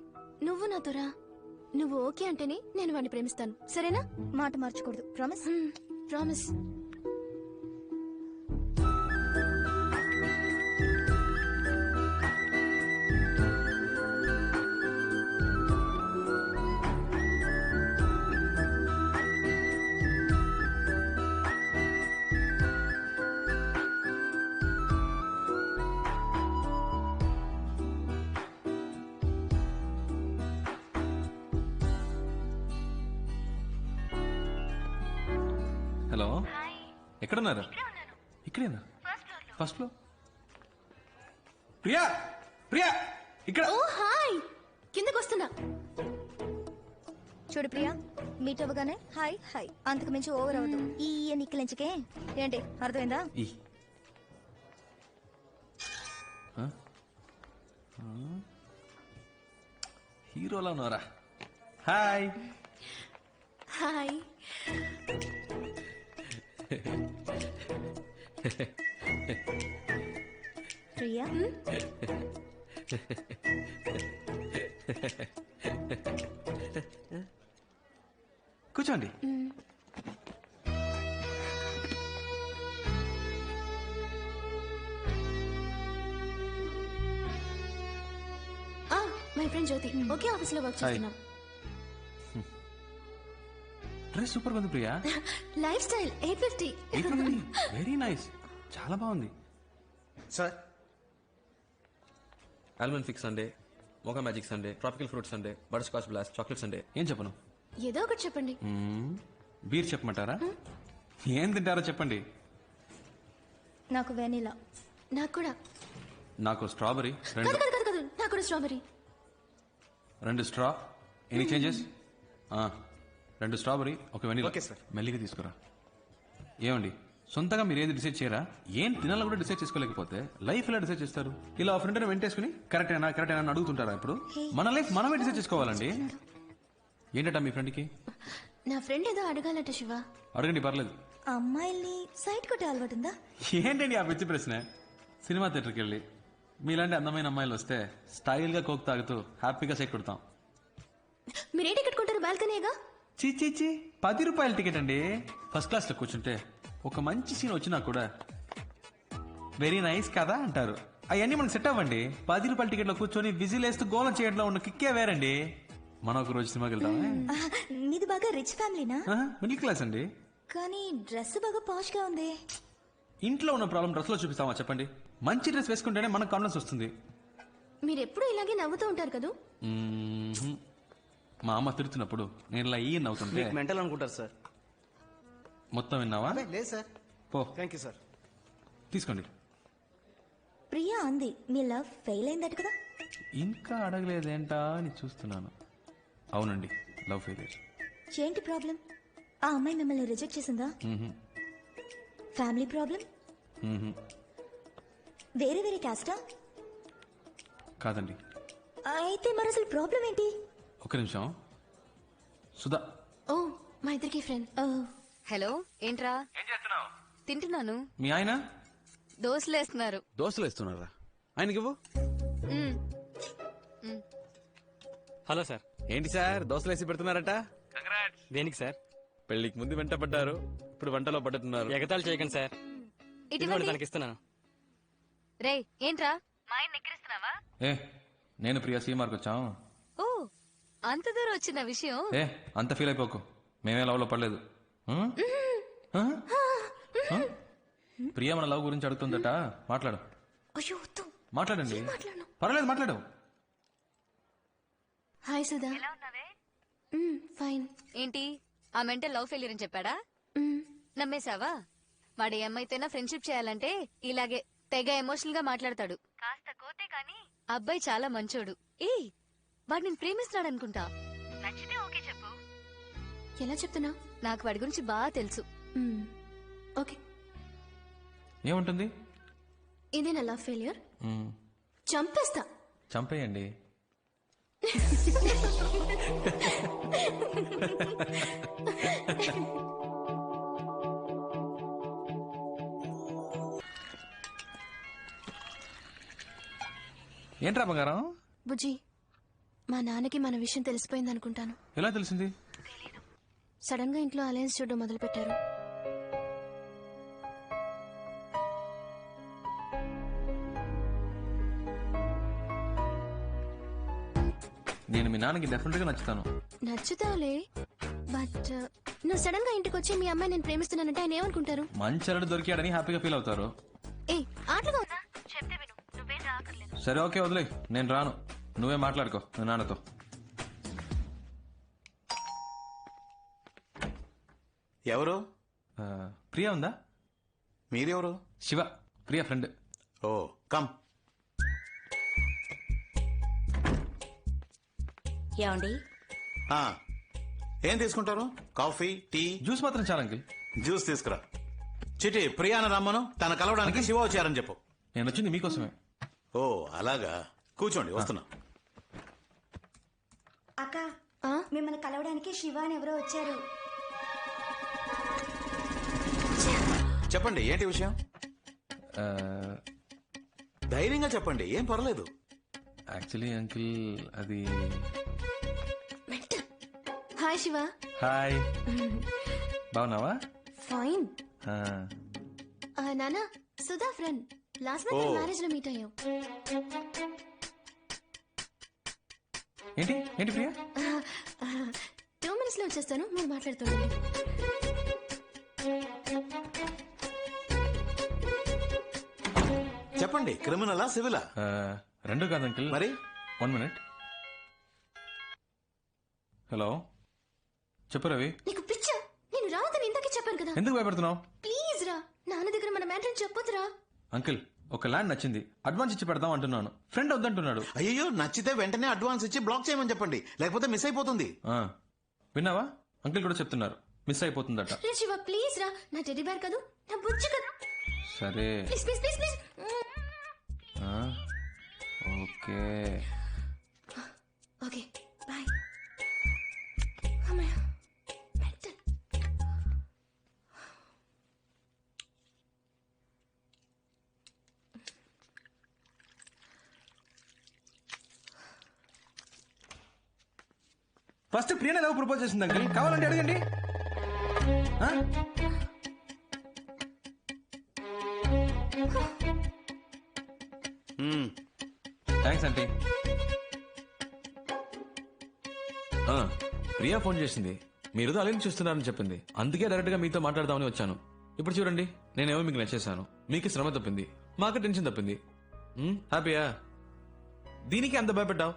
నువ్వు నాతో రా. నువ్వు ఓకే అంటేనే నేను వాడిని ప్రేమిస్తాను, సరేనా? మాట మార్చకూడదు, ప్రామిస్? ప్రామిస్. హలో, ఎక్కడున్నారు? ఇక్కడేనా? First floor. ప్రియా, ప్రియా ఇక్కడ. ఓ హాయ్, కిందకు వస్తున్నా. చూడు ప్రియా, మీట్ అవ్వగానే హాయ్ హాయ్, అంతకు మించి ఓవర్ అవ్వదు. ఈ నిక్కలించకే ఏంటి, అర్థమైందా? హీరోలా ఉన్నారా? Hi hi. ప్రియా, కూర్చోండి. మై ఫ్రెండ్ జ్యోతి, ఒకే ఆఫీస్ లో వర్క్ చేస్తున్నాం. డ్రెస్ సూపర్ ఉంది Priya. Lifestyle 850. Very nice, చాలా బాగుంది. Sir, almond fix sundae, mocha magic sundae, tropical fruit sundae, butterscotch blast, chocolate sundae. ఏం చెప్పను? ఏదో ఒకటి చెప్పండి. బీర్ చెప్పమంటారా? ఏం తింటారో చెప్పండి. నాకు వెనిలా. నాకు కూడా. నాకు స్ట్రాబెరీ. కాదు కాదు కాదు కాదు, నాకు కూడా strawberry. 2 straw. Any changes? 2 strawberry, 1 vanilla. Okay sir. మెల్లిగా తీసుకురా. ఏమండి, సొంతగా మీరు ఏది డిసైడ్ చేయరా? ఏం తినాలో కూడా డిసైడ్ చేసుకోలేకపోతే లైఫ్ ఎలా డిసైడ్ చేస్తారు? ఇలా ఫ్రెండ్ వెంటేసుకుని కరెక్ట్ అయినా అని అడుగుతుంటారా? ఇప్పుడు మన లైఫ్ మనమే డిసైడ్ చేసుకోవాలండి. ఏంటట మీ ఫ్రెండ్కి? నా ఫ్రెండ్ ఏదో అడగాలట శివ. అడగండి, పర్లేదు. అమ్మాయిల్ని సైట్ కొట్టే అలవాటు ఉందా? ఏంటండి ఆ పిచ్చి ప్రశ్న? సినిమా థియేటర్కి వెళ్ళి మీలాంటి అందమైన అమ్మాయిలు వస్తే స్టైల్ గా కోక్ తాగుతూ హ్యాపీగా సైట్ కొడతాం. మీరే టికెట్ కొంటారు? బాల్కనీగా? చీ 10 రూపాయల టికెట్ అండి. ఫస్ట్ క్లాస్ లో కూర్చుంటే ఒక మంచి సీన్ వచ్చినా కూడా వెరీ నైస్ కదా అంటారు. అవన్నీ మనకు సెట్ అవ్వండి. 10 రూపాయల టికెట్ లో కూర్చొని విజిల్ వేస్తూ గోలం చేయడంలో ఉన్న కిక్కే వేరండి. మనం ఒక రోజు సినిమాకి వెళ్తామే. మీది బాగా రిచ్ ఫ్యామిలీనా? మిడిల్ క్లాస్ అండి. కానీ డ్రెస్ బాగా పాష్ గా ఉంది. ఇంట్లో ఉన్న ప్రాబ్లం డ్రెస్ లో చూపిస్తామా చెప్పండి? మంచి డ్రెస్ వేసుకుంటేనే మనకు కాన్ఫిడెన్స్ వస్తుంది. మీరు ఎప్పుడు ఇలాగే నవ్వుతూ ఉంటారు కదా? మా అమ్మ తిడుతున్నప్పుడు నేను ఇలా ఈ నవ్వుతుంటే మెంటల్ అనుకుంటారు సార్. మొత్తం విన్నావా? లేదు సార్. పో. Thank you sir. తీసుకోండి. ప్రియా అంది మీ లవ్ ఫెయిల్ అయిందట కదా? ఇంకా అడగలేదేంటా అని చూస్తున్నాను. అవునండి, లవ్ ఫెయిలియర్. ఏంటి ప్రాబ్లం? ఆ అమ్మాయి మిమ్మల్ని రిజెక్ట్ చేసిందా? Family problem? వేరే క్యాస్టా? కాదండి. అయితే మరి అసలు ప్రాబ్లం ఏంటి? ఒక నిమిషం. సుధా. ఓ, మా ఇద్దరికి ఫ్రెండ్. హలో, ఏంట్రా? తింటున్నాను. మీ ఆయన దోశలు వేస్తున్నారు. దోశలు వేస్తున్నారా? ఆయనకివ్వు. Hello sir. ఏంటి సార్ దోశలు వేసి పెడుతున్నారట? దేనికి సార్? పెళ్లికి ముందు వెంట పడ్డారు, ఇప్పుడు వంటలో పడుతున్నారు. ఎగతాళి చేయకండి సార్. ఇదిగోండి తనకి ఇస్తున్నాను. రే ఏంట్రా మా ఆయన ఎక్కిరిస్తున్నావా? ఏ నేను ప్రియా సీమార్కి వచ్చాం. ఓ అంత దూరం వచ్చిన విషయం. ఏ అంత ఫీల్ అయిపోకు, మేమే లవ్ లో పడలేదు. ప్రియా మన లవ్ గురించి అడుగుతుందట, మాట్లాడు. అయ్యో వద్దు. మాట్లాడండి. పర్లేదు మాట్లాడు. హాయ్ సుధా. ఫైన్. ఏంటి ఆ మెంటల్ లవ్ ఫెయిలియర్ అని చెప్పాడా? నమ్మేశావా? వాడు ఏమైతేనా ఫ్రెండ్షిప్ చేయాలంటే ఇలాగే తెగ ఎమోషనల్ గా మాట్లాడతాడు. కాస్త కోతే కాని అబ్బాయి చాలా మంచోడు. ఏ వాడు నేను ప్రేమిస్తున్నాడు అనుకుంటా. నచ్చితే ఓకే చెప్పు. ఎలా చెప్తున్నా? నాకు వాడి గురించి బాగా తెలుసు. ఓకే. ఏముంటుంది? ఇదే నా లవ్ ఫెయిలియర్. చంపేస్తా. చంపేయండి. ఏంట్రా బంగారం? బుజ్జి, మా నాన్నకి మన విషయం తెలిసిపోయింది అనుకుంటాను. ఎలా తెలిసింది? సడన్ గా ఇంట్లో అలయన్స్ చూడడం మొదలు పెట్టారు. నేను మీ నాన్నకి డెఫినెట్ గా నచ్చుతాను. నచ్చుతావులే, బట్ నువ్వు సడన్ గా ఇంటికి వచ్చి మీ అమ్మాయి నేను ప్రేమిస్తున్నానంటే ఆయన ఏమనుకుంటారు? మంచి అల్లుడు దొరికాడని హ్యాపీగా ఫీల్ అవుతారు. ఏ ఆటలుగా ఉందా? చెప్తే విను, నువ్వేం రాకర్లేదు. సరే ఓకే వదిలే, నేను రాను. నువ్వే మాట్లాడుకో మీ నాన్నతో. ఎవరు? ప్రియా ఉందా? మీరెవరు? Shiva, Priya friend. Oh come. ఏమండి? ఏం తీసుకుంటారు? Coffee, tea? జ్యూస్ మాత్రం చాలా అంకిల్. జ్యూస్ తీసుకురా. చిటి ప్రియాన రమ్మను, తన కలవడానికి శివ వచ్చారని చెప్పు. నేను వచ్చింది మీకోసమే. ఓ అలాగా, కూర్చోండి వస్తున్నా. అక్క మిమ్మల్ని కలవడానికి శివ అని ఎవరో వచ్చారు. చెప్పండి ఏంటి విషయం? ధైర్యంగా చెప్పండి, ఏం పర్లేదు. యాక్చువల్లీ అంకిల్ అది. హాయ్ శివ. హాయ్, బాగున్నావా? ఫైన్. నానా, Sudha friend. Last month marriage లో మీట్ అయ్యాం. ఏంటి ఏంటి ప్రియా? 2 minutes లో వచ్చేస్తాను, మీరు మాట్లాడుతుండండి. చెప్పండి, క్రిమినలా సివిలా? రెండు కాదు అంకిల్. మరి 1 minute. హలో చెప్పు రవి. నీకు పిచ్చా? నేను రావద్దని ఇందాకే చెప్పాను కదా. ఎందుకు భయపడుతున్నావు? ప్లీజ్ రా, నాన్న దగ్గర మన మ్యాటర్ చెప్పొద్దురా. అంకిల్ ఒక ల్యాండ్ నచ్చింది, అడ్వాన్స్ ఇచ్చి పెడదాం అంటున్నాను. ఫ్రెండ్ వద్దంటున్నాడు. అయ్యో, నచ్చితే వెంటనే అడ్వాన్స్ ఇచ్చి బ్లాక్ చేయమని చెప్పండి, లేకపోతే మిస్ అయిపోతుంది. విన్నావా? అంకిల్ కూడా చెప్తున్నారు, మిస్ అయిపోతుందట. రే శివ ప్లీజ్ రా, నా టెడ్డీ బేర్ కదా, నా బుజ్జి కదా. సరే please please please please. Okay okay bye. అమ్మయ్య. ఫస్ట్ ప్రియనే లవ్ ప్రపోజ్ చేసింది అంకిల్, కావాలంటే అడగండి. Thanks aunty. ప్రియా ఫోన్ చేసింది, మీరు అలెన్ చూస్తున్నారని చెప్పింది. అందుకే డైరెక్ట్ గా మీతో మాట్లాడదామని వచ్చాను. ఇప్పుడు చూడండి, నేనేమో మీకు నచ్చేసాను, మీకు శ్రమ తప్పింది, మాకు టెన్షన్ తప్పింది. హ్యాపీయా? దీనికి అంత భయపడ్డావు?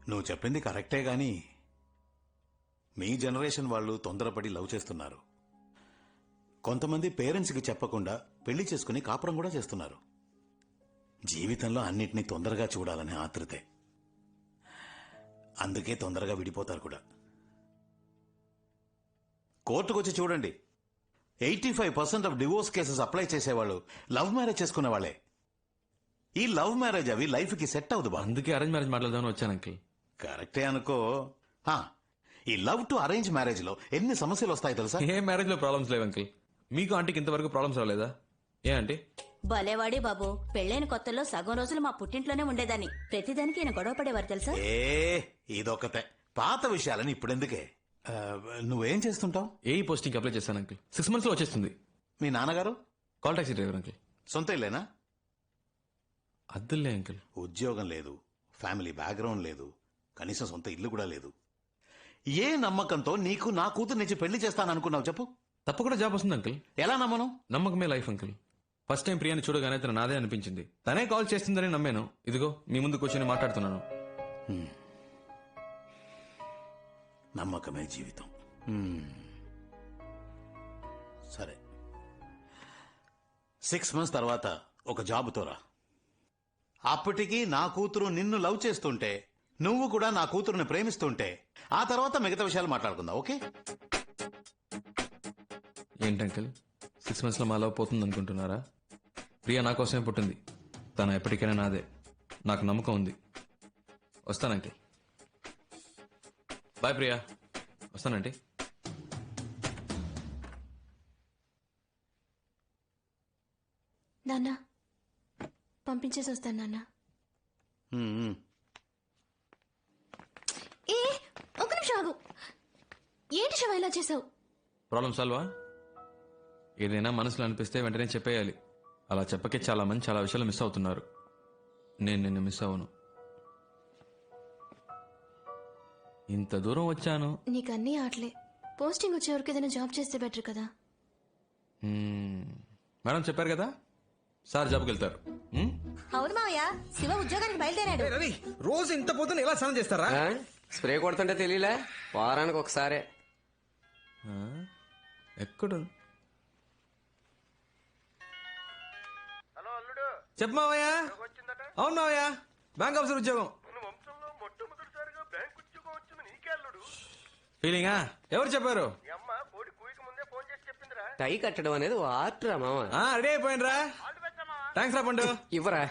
నువ్వు చెప్పింది కరెక్టే గాని మీ జనరేషన్ వాళ్ళు తొందరపడి లవ్ చేస్తున్నారు. కొంతమంది పేరెంట్స్కి చెప్పకుండా పెళ్లి చేసుకుని కాపురం కూడా చేస్తున్నారు. జీవితంలో అన్నిటినీ తొందరగా చూడాలనే ఆతృతే, అందుకే తొందరగా విడిపోతారు కూడా. కోర్టుకొచ్చి చూడండి, 85% ఆఫ్ డివోర్స్ కేసెస్ అప్లై చేసేవాళ్ళు లవ్ మ్యారేజ్ చేసుకునే వాళ్ళే. ఈ లవ్ మ్యారేజ్ అవి లైఫ్ కి సెట్ అవ్వదు బా. అందుకే అరేంజ్ మ్యారేజ్ మాట్లాడదామని వచ్చాను అంకిల్. కరెక్టే అనుకో. ఈ లవ్ టు అరేంజ్ మ్యారేజ్ లో ఎన్ని సమస్యలు వస్తాయి తెలుసా? ఏ మ్యారేజ్ లో ప్రాబ్లమ్స్ లేవు అంకిల్, మీకు ఆంటీకి ఇంతవరకు ప్రాబ్లమ్స్ రాలేదా? ఏ ఆంటీ? భలేవాడి బాబు, పెళ్ళైన కొత్తలో సగం రోజులు మా పుట్టింట్లోనే ఉండేదాన్ని. ప్రతిదానికి ఈయన గొడవ పడేవారు తెలుసా? ఇదొకతే పాత విషయాలని ఇప్పుడెందుకే. నువ్వేం చేస్తుంటావు? ఏ పోస్టింగ్ అప్లై చేశాను అంకుల్. 6 months లో వచ్చేస్తుంది. మీ నాన్నగారు? Call taxi driver uncle. సొంత ఇల్లేనా? అద్దులే అంకుల్. ఉద్యోగం లేదు, ఫ్యామిలీ బ్యాక్గ్రౌండ్ లేదు, కనీసం సొంత ఇల్లు కూడా లేదు. ఏ నమ్మకంతో నీకు నా కూతురు నుంచి పెళ్లి చేస్తాననుకున్నావు చెప్పు? తప్పకుండా జాబ్ వస్తుంది అంకుల్. ఎలా నమ్మను? నమ్మకమే లైఫ్ అంకుల్. ఫస్ట్ టైం ప్రియాని చూడగానే తన నాదే అనిపించింది. తనే కాల్ చేస్తుందని నమ్మాను. ఇదిగో మీ ముందు కూర్చొని మాట్లాడుతున్నాను. నమ్మకమే జీవితం. సరే, 6 months తర్వాత ఒక జాబుతో రా. అప్పటికి నా కూతురు నిన్ను లవ్ చేస్తుంటే, నువ్వు కూడా నా కూతురుని ప్రేమిస్తుంటే, ఆ తర్వాత మిగతా విషయాలు మాట్లాడుకుందాం. ఓకే? ఏంటంకుల్ 6 months లో మా లవ్ పోతుంది అనుకుంటున్నారా? ప్రియా నా కోసమే పుట్టింది. తన ఎప్పటికైనా నాదే. నాకు నమ్మకం ఉంది. వస్తానంటే. బాయ్ ప్రియా. వస్తానంటే. నాన్న పంపించేసి వస్తాను నాన్న. ఏ ఒక నిమిషం ఆగు. ఏంటి శివ ఇలా చేసావు? ప్రాబ్లం సాల్వా? ఏదైనా మనసులో అనిపిస్తే వెంటనే చెప్పేయాలి. అలా చెప్పకే చాలా మంది చాలా విషయాలు మిస్ అవుతున్నారు. నేను నిన్ను మిస్ అవ్వను. ఇంత దూరం వచ్చాను. నీకు అన్నీ ఆటలే. పోస్టింగ్ వచ్చే వరకు ఏదైనా జాబ్ చేస్తే బెటర్ కదా. మేడం చెప్పారు కదా, సార్ జాబ్కి వెళ్తారు. అవును మావయ్య, శివ ఉద్యోగానికి బయలుదేరాడు. రవి, రోజు ఇంత పొద్దున ఎలా స్నానం చేస్తారా? స్ప్రే కొడుతుంటే తెలియలే, వారానికి ఒకసారే. ఎక్కడ? చెప్పు మావయ్య. అవును మావయ్య, బ్యాంక్ ఆఫీసర్ ఉద్యోగం. ఫీలింగా? ఎవరు చెప్పారు? టై కట్టడం అనేది ఆర్ట్ రా మామ. రెడీ అయిపోయినరా? థ్యాంక్స్ రా పండు. ఇవ్వరా.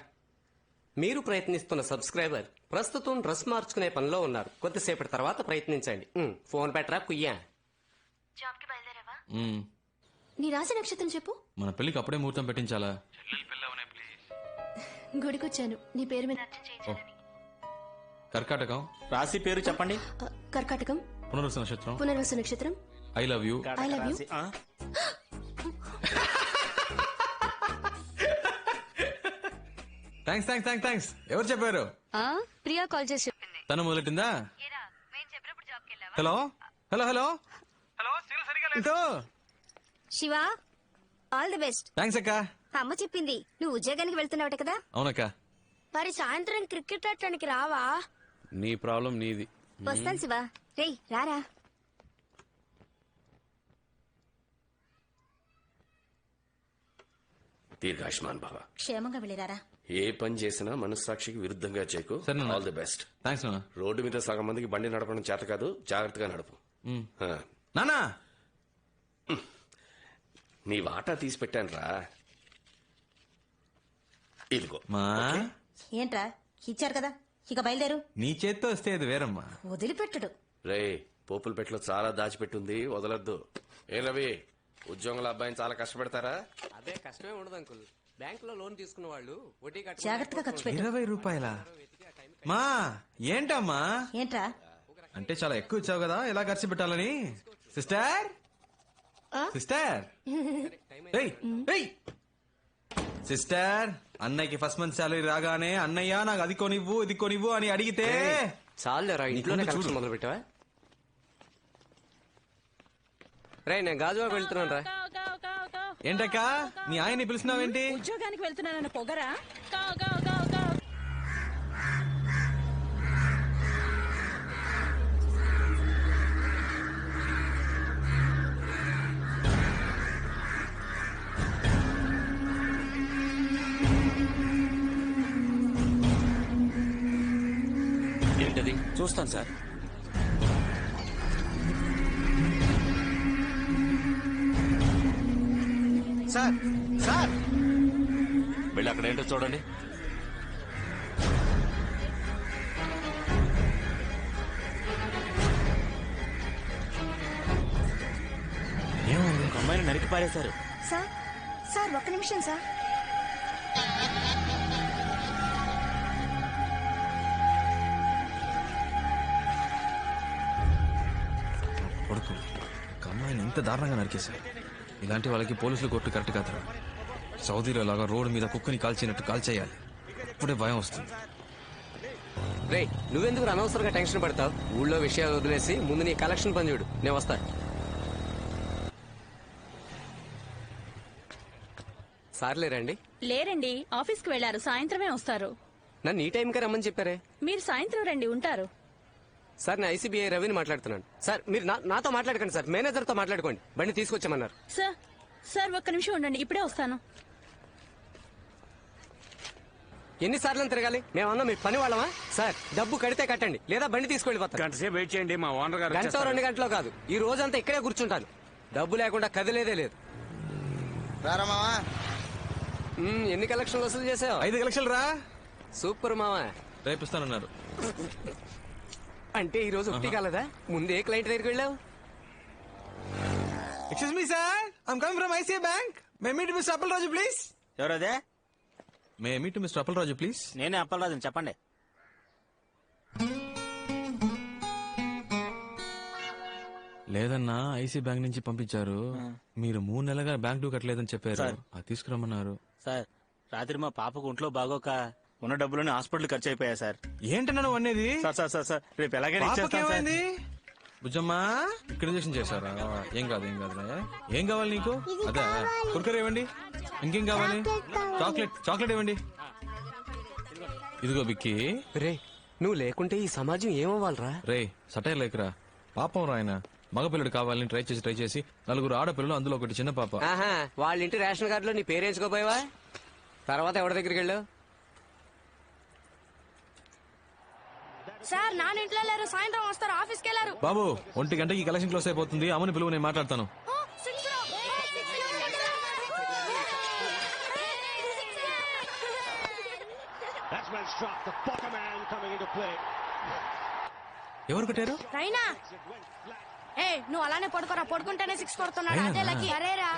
మీరు ప్రయత్నిస్తున్న సబ్స్క్రైబర్ ప్రస్తుతం డ్రెస్ మార్చుకునే పనిలో ఉన్నారు. కొద్దిసేపటి తర్వాత ప్రయత్నించండి. ఫోన్ పెట్టరా కుయ్యా. నీ రాశి నక్షత్రం చెప్పు. మన పెళ్లికి అప్పుడే ముహూర్తం పెట్టించాలా? గుడికొచ్చాను నీ పేరు మీద అర్చన చేయించాలని. కర్కాటకం. రాశి పేరు చెప్పండి. కర్కాటకం. పునర్వసు నక్షత్రం. పునర్వసు నక్షత్రం. I love you. I love you. Thanks thanks thanks thanks. ఎవరు చెప్పారు? ప్రియా కాల్ చేసి చెప్పింది. తను మొదలెట్టిందా? Hello hello hello hello. Shiva, all the best. Thanks అక్క. అమ్మ చెప్పింది నువ్వు ఉద్యోగానికి వెళ్తున్నావట కదా. అవునక్క. మరి సాయంత్రం క్రికెట్ ఆడటానికి రావా? నీ ప్రాబ్లం నీది. వస్తాను శివ. రేయ్ రారా. దీర్ఘాయుష్మాన్ భవ. క్షేమంగా వెళ్ళిరారా. ఏ పని చేసినా మనస్సాక్షికి విరుద్ధంగా చేయకు. All the best. థ్యాంక్స్ నాన్న. రోడ్డు మీద సగం మందికి బండి నడపడం చేత కాదు, జాగ్రత్తగా నడుపు. నానా, నీ వాటా తీసి పెట్టాను రా. ఇదిగో. మా ఏంట్రా ఇచ్చారు కదా, ఇక బయలుదేరు. నీ చేత్తో వస్తే అది వేరమ్మా. వదిలిపెట్టడు. రే, పోపుల పెట్టలో చాలా దాచిపెట్టుంది, వదలొద్దు. ఏ రవి, ఉద్యోగంలో అబ్బాయిని చాలా కష్టపెడతారా? అదే కష్టమే ఉండదు అంకుల్. బ్యాంక్ లో లోన్ తీసుకున్న వాళ్ళు వడ్డీ జాగ్రత్తగా ఖర్చు పెట్టు. 20 రూపాయల మా ఏంటమ్మా? ఏంట్రా అంటే చాలా ఎక్కువ ఇచ్చావు కదా, ఎలా ఖర్చు పెట్టాలని. సిస్టర్ సిస్టర్ సిస్టర్, అన్నయ్యకి ఫస్ట్ మంత్ శాలరీ రాగానే అన్నయ్య నాకు అది కొనివ్వు ఇది కొనివ్వు అని అడిగితే చాలేరా, ఇంట్లోనే కలెక్షన్ మొదలు పెట్టావా? రే, నేను గాజువాకు వెళ్తున్నాను రా. ఏంటక్క నీ ఆయన్ని పిలిచినావేంటి? ఉద్యోగానికి వెళ్తున్నానన్న పొగరా? ఏంటది? చూస్తాను సార్. సార్ సార్, వెళ్ళి అక్కడ ఏంటో చూడండి. ఏముంది? అమ్మాయిని నరికి పారేశారు. సార్ సార్ ఒక్క నిమిషం సార్. కొడుకు ఒక అమ్మాయిని ఇంత దారుణంగా నరికేశారు. ఇలాంటి వాళ్ళకి పోలీసులు కొట్టు కరెక్ట్ కాదురా. సౌదీలో లాగా రోడ్డు మీద కుక్కని కాల్చినట్టు కాల్చేయాలి. అప్పుడే భయం వస్తుంది. రే నువ్వెందుకు అనవసరంగా టెన్షన్ పడతావు? ఊళ్ళో విషయాలు వదిలేసి ముందు నీ కలెక్షన్ పని చూడు. నేను వస్తా. సార్లేరండి? లేరండి, ఆఫీస్కి వెళ్లారు. సాయంత్రమే వస్తారు. నన్ను ఈ టైంకే రమ్మని చెప్పారే. మీరు సాయంత్రం రండి, ఉంటారు. సార్ నేను ఐసీబీఐ రవిని మాట్లాడుతున్నాను. సార్ మీరు నాతో మాట్లాడకండి సార్, మేనేజర్తో మాట్లాడుకోండి. బండి తీసుకొచ్చామన్నారు. సార్ సార్ ఒక్క నిమిషం ఉండండి, ఇప్పుడే వస్తాను. ఎన్నిసార్లు తిరగాలి? మేమన్నా మీ పని వాళ్ళమా? సార్ డబ్బు కడితే కట్టండి, లేదా బండి తీసుకెళ్ళిపోతాను. గంటసేపు వెయిట్ చేయండి, మా ఓనర్ గారు గంట 2 గంటలో కాదు, ఈ రోజంతా ఇక్కడే కూర్చుంటాను. డబ్బు లేకుండా కదిలేదే లేదు. ఎన్ని కలెక్షన్లు వసూలు చేసావు? 5 లక్షలు రా. సూపర్ మావా. రేపిస్తానన్నారు. అంటే ఈ రోజు ఒకటి కాలదా? ముందే క్లయింట్ దగ్గరికి వెళ్ళావు. Excuse me, sir. I'm coming from ICICI Bank. May I meet Mr. Appalraju, please? ఎవరదే? May meet mister Appalraju please. నేనే అప్పలరాజుని, చెప్పండి. లేదన్నా, ఐసీ బ్యాంక్ నుంచి పంపించారు. మీరు 3 నెలలుగా బ్యాంక్ డ్యూ కట్టలేదని చెప్పారు. అది తీసుకురమ్మన్నారు. సార్ రాత్రి మా పాపకు ఒంట్లో బాగోక ఉన్న డబ్బులని హాస్పిటల్ ఖర్చు అయిపోయా సార్. ఏంటన్నా నువ్వు అనేది? సార్ సార్ సార్ సార్ రేపు ఎలాగైనా ఇచ్చేస్తాను సార్. బుజ్జమ్మా ఇక్కడ చేశారా? ఏం కాదు ఏం కాదురా. ఏం కావాలి నీకు? అదే కుర్కర్ ఇవ్వండి. ఇంకేం కావాలి? చాక్లెట్ ఇవ్వండి. ఇదిగో బిక్కి. రే నువ్వు లేకుంటే ఈ సమాజం ఏమవ్వాలరా? రే సటైర్ లేకరా. పాపం రాయన మగపిల్లడు కావాలని ట్రై చేసి 4 ఆడపిల్లలు, అందులో ఒకటి చిన్న పాప. వాళ్ళ ఇంటి రేషన్ కార్డులో నీ పేరేంచుకోపోయావా? తర్వాత ఎవరి దగ్గరికి వెళ్ళావు? సార్ నాన్న ఇంట్లో లేరు, సాయంత్రం వస్తారు, ఆఫీస్కి వెళ్ళారు. బాబు 1 గంటకి కలెక్షన్ క్లోజ్ అయిపోతుంది. అమ్మని పిలువు, నేను మాట్లాడతాను. ఎవరు కొట్టారు? రైనా ఏ నువ్వు అలానే పడుకోరా, పడుకుంటేనే 6 కొడుతున్నాడు. అదే లక్కీ. అరేరా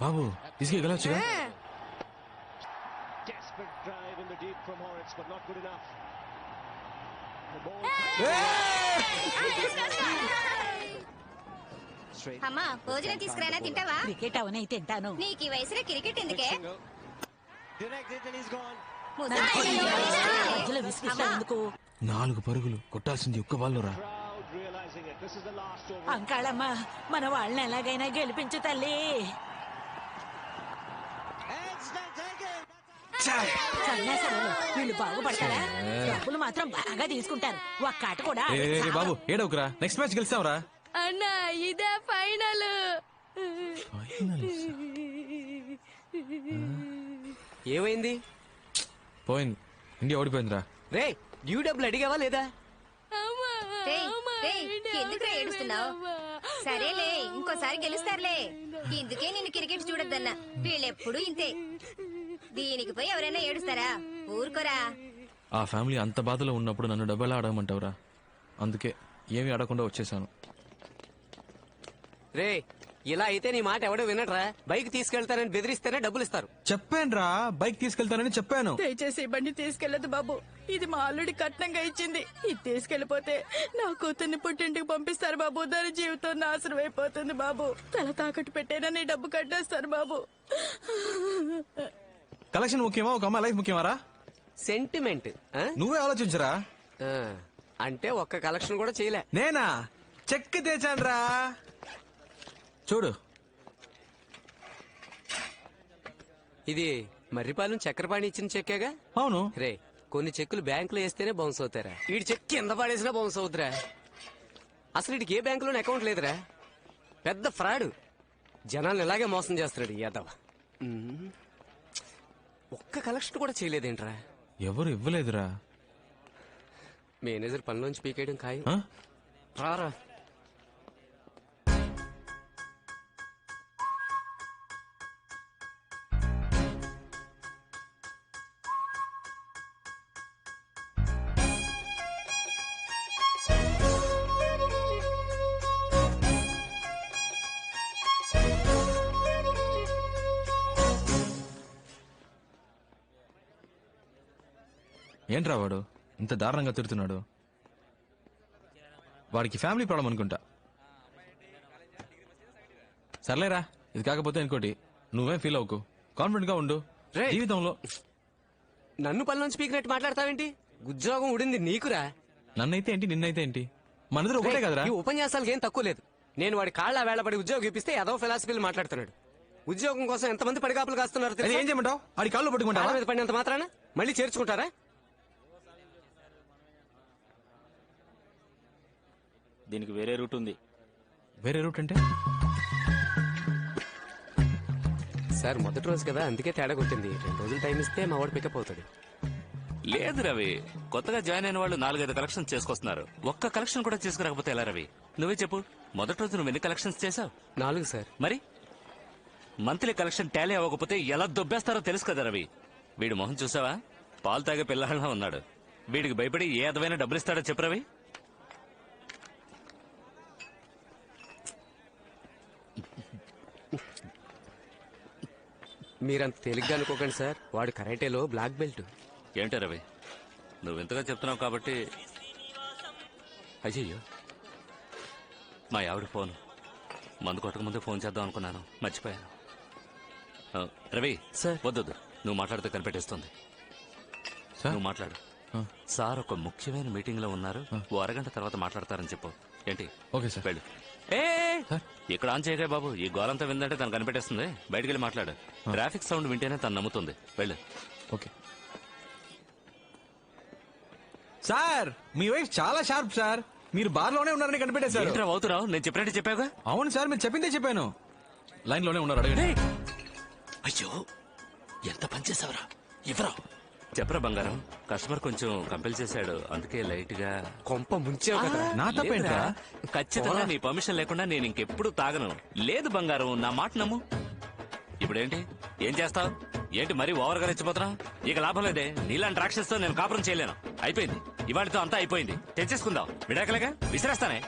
బాబు తీసుకెళ్ళొచ్చుగా. అమ్మా భోజనం తీసుకురానా, తింటావా? క్రికెట్ అవనే తింటాను. నీకు ఈ వయసులో క్రికెట్ ఎందుకే? ఎందుకు 4 పరుగులు కొట్టాల్సింది ఒక్క వాళ్ళురా. అంకాళమ్మ మన వాళ్ళని ఎలాగైనా గెలిపించు తల్లి. సన్యాసాలు వీళ్ళు బాగుపడతారా? డబ్బులు మాత్రం బాగా తీసుకుంటారు. ఒక్క ఆట కూడా బాబు ఏడవకురా. Next match గెలిచావురా. అన్నా ఇదే ఫైనల్. ఏమైంది? పోయింది. ఇండియా ఓడిపోయిందిరా. రే డ్యూ డబ్బులు అడిగావా లేదా? ఎందుకు ఏడుస్తున్నావు? సరేలే, ఇంకోసారి గెలుస్తారులే. ఇందుకే నేను క్రికెట్ చూడొద్దన్నా. వీళ్ళెప్పుడు ఇంతే. దీనికి పోయి ఎవరైనా ఏడుస్తారా? ఊరుకోరా. ఆ ఫ్యామిలీ అంత బాధలో ఉన్నప్పుడు నన్ను డబ్బులా అడగమంటావురా? అందుకే ఏమీ అడగకుండా వచ్చేసాను. రే ఇలా అయితే నీ మాట ఎవడో వినట్రా. బైక్ తీసుకెళ్తానని బెదిరిస్తేనే డబ్బులు ఇస్తారు. చెప్పానురా, బైక్ తీసుకెళ్తానని చెప్పాను. దయచేసి బండి తీసుకెళ్లదు బాబు. ఇది మా అల్లుడి కట్నంగా ఇచ్చింది. ఇది తీసుకెళ్లిపోతే నా కూతుర్ని పుట్టింటికి పంపిస్తారు బాబు. దాని జీవితం నాశనం అయిపోతుంది బాబు. తల తాకట్టు పెట్టేనా నీ డబ్బు కట్టేస్తారు బాబు. కలెక్షన్ ముఖ్యమా, ఒక అమ్మాయి లైఫ్ ముఖ్యమారా? సెంటిమెంట్ నువ్వే ఆలోచించరా. అంటే ఒక్క కలెక్షన్ కూడా చేయలే. నేనా చెక్ తెచ్చానురా, చూడు. ఇది మర్రిపాలెం చక్రపాణి ఇచ్చిన చెక్కేగా? అవును. రే కొన్ని చెక్కులు బ్యాంకులో వేస్తేనే బౌన్స్ అవుతారా? వీడి చెక్ కింద పడేసినా బౌన్స్ అవుతురా. అసలు వీడికి ఏ బ్యాంకులోనే అకౌంట్ లేదురా. పెద్ద ఫ్రాడ్. జనాలను ఇలాగే మోసం చేస్తున్నాడు యాదవ్. ఒక్క కలెక్షన్ కూడా చేయలేదేంట్రా? ఎవరు ఇవ్వలేదురా. మేనేజర్ పనిలోంచి పీకేయడం ఖాయం. రారా. ఏంట్రా వాడు ఇంత దారుణంగా తిడుతున్నాడు? వాడికి ఫ్యామిలీ ప్రాబ్లం అనుకుంటా. సర్లేరా, ఇది కాకపోతే ఇంకోటి. నువ్వేం ఫీల్ అవ్వకు, కాన్ఫిడెంట్ గా ఉండు. జీవితంలో నన్ను పనిలోంచి పీకినట్టు మాట్లాడతావేంటి? ఉద్యోగం ఉడింది నీకురా. నన్నైతే ఏంటి, నిన్నైతే ఏంటి, మనిద్దరు ఒకటే కదరా. ఈ ఉపన్యాసాలకి ఏం తక్కువ లేదు. నేను వాడి కాళ్ళ వేళపడి ఉద్యోగం ఇప్పిస్తే ఏదో ఫిలాసఫీలు మాట్లాడుతున్నాడు. ఉద్యోగం కోసం ఎంతమంది పడిగాపులు కాస్తున్నారు తెలుసా? ఏం చేయమంటావు? ఆడి కాళ్ళు పట్టుకుంటా మీద పడినంత మాత్రాన మళ్ళీ చేర్చుకుంటారా? దీనికి వేరే రూట్ ఉంది. వేరే రూట్ అంటే? సార్ మొదటి రోజు కదా, అందుకే తేడా కొట్టింది. 2 రోజులు టైం ఇస్తే మా వాడు పికప్ అవుతాడు. లేదు రవి, కొత్తగా జాయిన్ అయిన వాళ్ళు 4-5 కలెక్షన్స్ చేసుకొస్తున్నారు. ఒక్క కలెక్షన్ కూడా చేసుకురాకపోతే ఎలా రవి? నువ్వే చెప్పు, మొదటి రోజు నువ్వు ఎన్ని కలెక్షన్స్ చేసావు? 4 సార్. మరి మంత్లీ కలెక్షన్ టాలీ అవ్వకపోతే ఎలా దొబ్బేస్తారో తెలుసు కదా రవి. వీడి మొహం చూసావా? పాలు తాగే పిల్లలా ఉన్నాడు. వీడికి భయపడి ఏ అదవైనా డబ్బులు ఇస్తాడో చెప్పు రవి. మీరంత తేలిగ్గా అనుకోకండి సార్, వాడు కరాటేలో బ్లాక్ బెల్ట్. ఏంటో రవి, నువ్వు ఇంతగా చెప్తున్నావు కాబట్టి. అయ్యయ్యో, మా ఆవిడ ఫోన్. మందు కొట్టక ముందే ఫోన్ చేద్దాం అనుకున్నాను, మర్చిపోయాను. రవి సార్, వద్దు, నువ్వు మాట్లాడితే కనిపెట్టేస్తుంది. నువ్వు మాట్లాడు. సార్ ఒక ముఖ్యమైన మీటింగ్ లో ఉన్నారు, ఓ అరగంట తర్వాత మాట్లాడతారని చెప్పు. ఏంటి? Okay sir. వెళ్ళు. ఇక్కడ ఆన్ చేయగా బాబు, ఈ గోలంతా విందంటే తను కనిపెట్టేస్తుంది. బయటికి వెళ్ళి మాట్లాడు. ట్రాఫిక్ సౌండ్ వింటేనే తను నమ్ముతుంది. వెళ్ళు. ఓకే సార్, మీ వైఫ్ చాలా షార్ప్ సార్. మీరు బార్ లోనే ఉన్నారని కనిపెట్టేశారు. అవుతున్నావు, నేను చెప్పినట్టు చెప్పావుగా. అవును సార్, మీరు చెప్పిందే చెప్పాను. లైన్ లోనే ఉన్నారు, అడగండి. అయ్యో, ఎంత పని చేసావరా? ఇవ్వరా? చెప్పరా బంగారం, కస్టమర్ కొంచెం కంపెల్ చేశాడు, అందుకే లైట్ గా కొంప ముంచావు కదా. నా తప్పేంట్రా? ఖచ్చితంగా నీ పర్మిషన్ లేకుండా నేను ఇంకెప్పుడు తాగను. లేదు బంగారం, నా మాట నమ్ము. ఇప్పుడేంటి, ఏం చేస్తావు? ఏంటి మరీ ఓవర్ గా రెచ్చిపోతున్నావు? ఇక లాభం లేదే, నీలాంటి రాక్షసుతో నేను కాపురం చేయలేను. అయిపోయింది, ఇవాళతో అంతా అయిపోయింది. తెచ్చేసుకుందాం, విడాకలేగా, విసిరేస్తానే.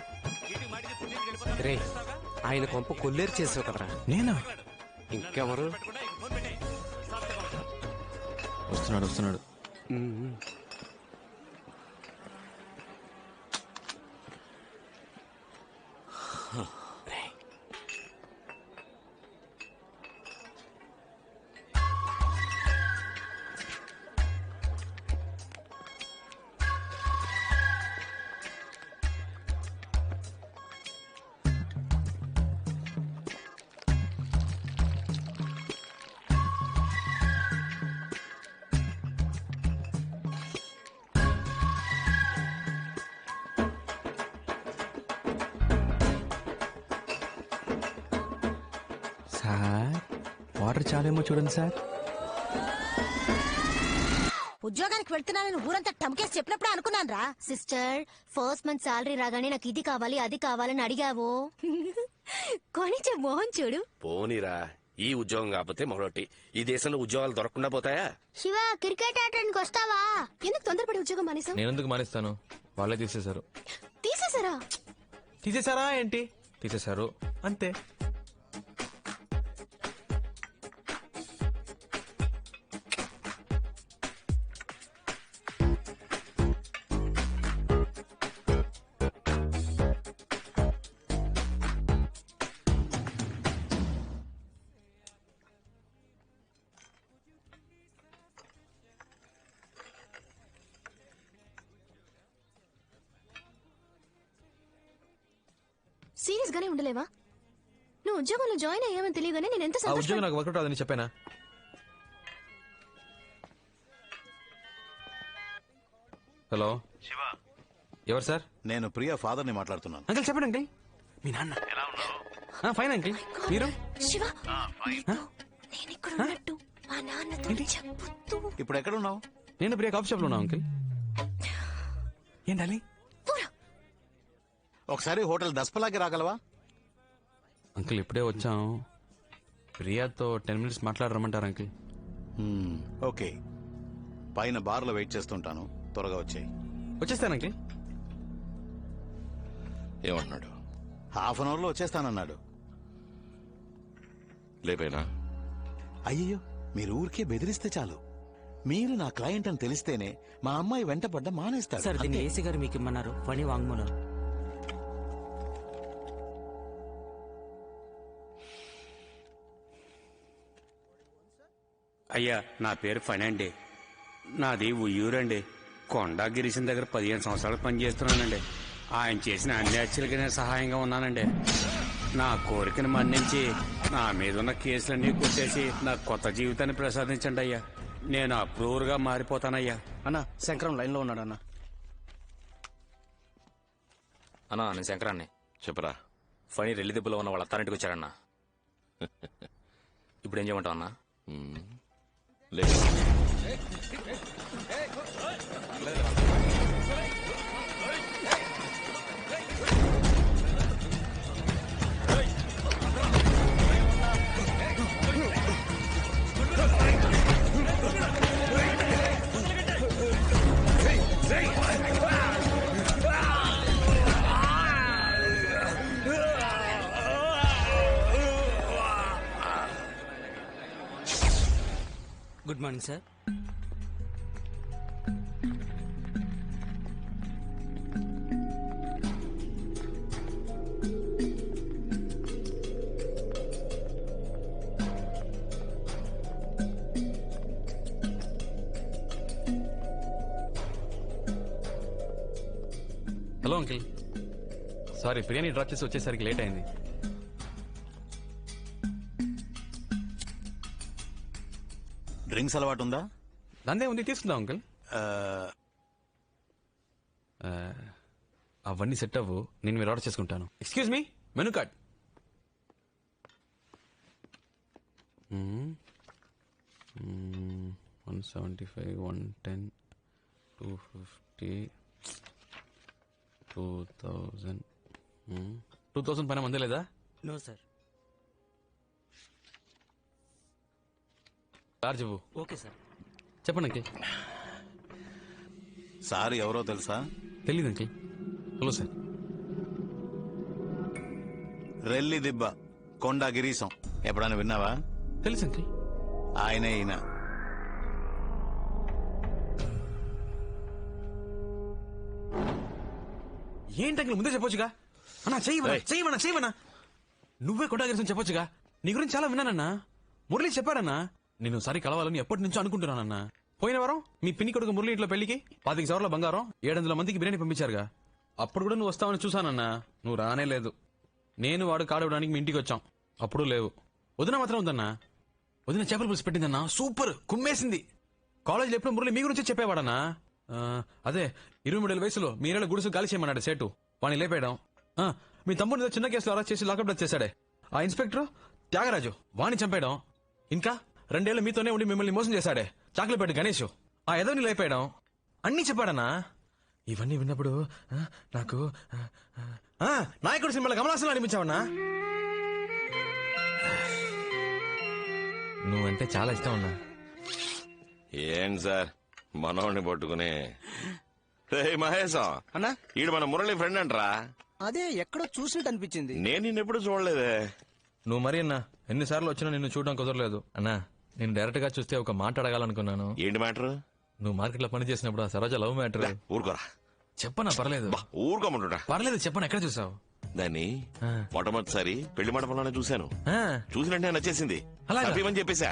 రే, ఆయన కొంప కొల్లేరు చేసావు కదరా. నేనా? ఇంకెవరు? వస్తున్నాడు. సార్, వాటర్ చాలేమో చూడండి సార్. ఉద్యోగానికి వెళ్తున్నానని ఊరంతా టమ్కేసి చెప్పినప్పుడే అనుకున్నాను రా. సిస్టర్, ఫస్ట్ మంత్ సాలరీ రాగానే నాకు ఇది కావాలి అది కావాలని అడిగావు. కొనిచ్చే మోహన్ చూడు. పోనీరా, ఈ ఉద్యోగం కాకపోతే మరొకటి. ఈ దేశంలో ఉద్యోగాలు దొరకకుండా పోతాయా? శివ, క్రికెట్ ఆడడానికి వస్తావా? ఎందుకు తొందరపడి ఉద్యోగం మానేసావు? నేను ఎందుకు మానేస్తాను? వాళ్ళే తీసేశారు. తీసేసారా? తీసేశారా ఏంటి? తీసేశారు అంతే. సీరియస్ గానే ఉండలేవా? నువ్వు ఉద్యోగంలో జాయిన్ అయ్యావని తెలియగానే నేను ఎంత ఆ ఉద్యోగం నాకు వర్కౌట్ అవ్వదని చెప్పానా? హలో శివ, ఎవరు సార్? నేను ప్రియా ఫాదర్ ని మాట్లాడుతున్నాను. అంకుల్ చెప్పండి అంకుల్. మీ నాన్న ఎలా ఉన్నావు? Fine uncle. మీరు? శివ, నేను ఇక్కడ ఉన్నట్టు మా నాన్నతో చెప్పొద్దు. ఇప్పుడు ఎక్కడ ఉన్నావు? నేను ప్రియా కాఫీ షాప్ లో ఉన్నా అంకుల్. ఏంటాలి? ఒకసారి హోటల్ దస్పలాకి రాగలవా? అంకుల్ ఇప్పుడే వచ్చాం. ప్రియాతో 10 minutes మాట్లాడరమ్మంటారు అంకుల్. ఓకే, పైన బార్ లో వెయిట్ చేస్తుంటాను, త్వరగా వచ్చేయి. వచ్చేస్తాను అంకుల్. ఏమంటున్నాడు? హాఫ్ అన్ అవర్ లో వచ్చేస్తానన్నాడు. లేపేనా? అయ్యో, మీరు ఊరికే బెదిరిస్తే చాలు. మీరు నా క్లయింట్ అని తెలిస్తేనే మా అమ్మాయి వెంటపడ్డ మానేస్తారు. సార్ దీన్ని ఏసీ గారు మీకు ఇమ్మన్నారు పని వాంగ్మూలం. అయ్యా నా పేరు ఫణి అండి. నాది ఉయ్యూరండి. కొండా గిరీశం దగ్గర 15 సంవత్సరాలు పనిచేస్తున్నానండి. ఆయన చేసిన అన్ని హత్యలకి నేను సహాయంగా ఉన్నానండి. నా కోరికను మన్నించి నా మీద ఉన్న కేసులన్నీ కొట్టేసి నా కొత్త జీవితాన్ని ప్రసాదించండి అయ్యా. నేను అప్రూవర్గా మారిపోతానయ్యా. అన్నా శంకరం లైన్ లో ఉన్నాడు అన్న. అన్నా నేను శంకరాన్ని. చెప్పరా. ఫణి రెల్లి దెబ్బలో ఉన్న వాళ్ళ అత్తారింటికి వచ్చాడన్నా. ఇప్పుడు ఏం చేయమంటావు అన్నా? లేదు good morning sir. Hello uncle, sorry biryani drop చేసి వచ్చేసరికి లేట్ అయింది. డ్రింక్స్ అలవాటు ఉందా? దందే ఉంది, తీసుకుందాం అంకిల్. అవన్నీ సెట్ అవ్వు, నేను మీరు ఆర్డర్ చేసుకుంటాను. Excuse me, menu card. 175, 110, 250, 2000. 2000 పైన మందే లేదా? No sir. చార్జ్ ఇవ్వు. Okay sir. చెప్పండి అంకిల్. సార్ ఎవరో తెలుసా? తెలీదు అంకిల్. Hello sir. రెల్లి దిబ్బ కొండా గిరీశం ఎప్పుడైనా విన్నావా? తెలుసు అంకిల్. ఆయనే ఈయన. ఏంటంకిల్ ముందే చెప్పొచ్చుగా. అన్నా చెయ్యమన్నా. నువ్వే కొండగిరిసం చెప్పొచ్చుగా. నీ గురించి చాలా విన్నానన్నా. మురళి చెప్పాడన్నా. నేను సరి కలవాలని ఎప్పటి నుంచో అనుకుంటున్నానన్నా. పోయిన వారం మీ పిన్ని కొడుకు మురళి ఇంట్లో పెళ్లికి 25 సవర్ల బంగారం 700 మందికి బిర్యానీ పంపించారుగా. అప్పుడు కూడా నువ్వు వస్తావని చూసానన్నా. నువ్వు రానే లేదు. నేను వాడు కాడవడానికి మీ ఇంటికి వచ్చాం. అప్పుడు లేవు. వదిన మాత్రం ఉందన్నా. వదిన చేపల పులుసు పెట్టిందన్నా. సూపర్ కుమ్మేసింది. కాలేజీలో ఎప్పుడు మురళి మీ గురించి చెప్పేవాడన్నా. అదే 23 వయసులో మీరేళ్ళ గుడుసు గాలి చేయమన్నాడు సేటు. వాణ్ణి లేపేయడం. మీ తమ్ముడు చిన్న కేసులో అరెస్ట్ చేసి లాకప్ డెత్ చేశాడే ఆ ఇన్స్పెక్టర్ త్యాగరాజు, వాణ్ణి చంపేయడం. ఇంకా 2 ఏళ్ళు మీతోనే ఉండి మిమ్మల్ని మోసం చేశాడే చాక్లెట్ గణేష్, ఆ ఎదవని లేపేయడం. అన్నీ చెప్పాడన్నా. ఇవన్నీ విన్నప్పుడు నాకు నాయకుడు సినిమాలో కమలాసనం అనిపించావన్నా. నువ్వంటే చాలా ఇష్టం అన్నా. ఏం సార్ మనోడిని పట్టుకుని మహేశం అన్నా ఈడు మన మురళి ఫ్రెండ్ అంటరా? అదే ఎక్కడో చూసినట్టు అనిపించింది. నేను నిన్నెప్పుడు చూడలేదే. నువ్వు మరి అన్నా ఎన్నిసార్లు వచ్చినా నిన్ను చూడడం కుదరలేదు అన్నా. నేను డైరెక్ట్ గా చూస్తే ఒక మాట అడగాలనుకున్నాను. ఏంటి మ్యాటర్? నువ్వు మార్కెట్ లో పని చేసినప్పుడు ఆ సరోజ లవ్ మ్యాటర్. ఊరుకోరా. చెప్పనా? పర్లేదు. ఊరుకోమంటున్నా. పర్లేదు చెప్పనా. ఎక్కడ చూసావు దాన్ని? మొట్టమొదటిసారి పెళ్లి మండపంలోనే చూశాను. చూసినట్టే నచ్చేసింది. అని చెప్పేశా.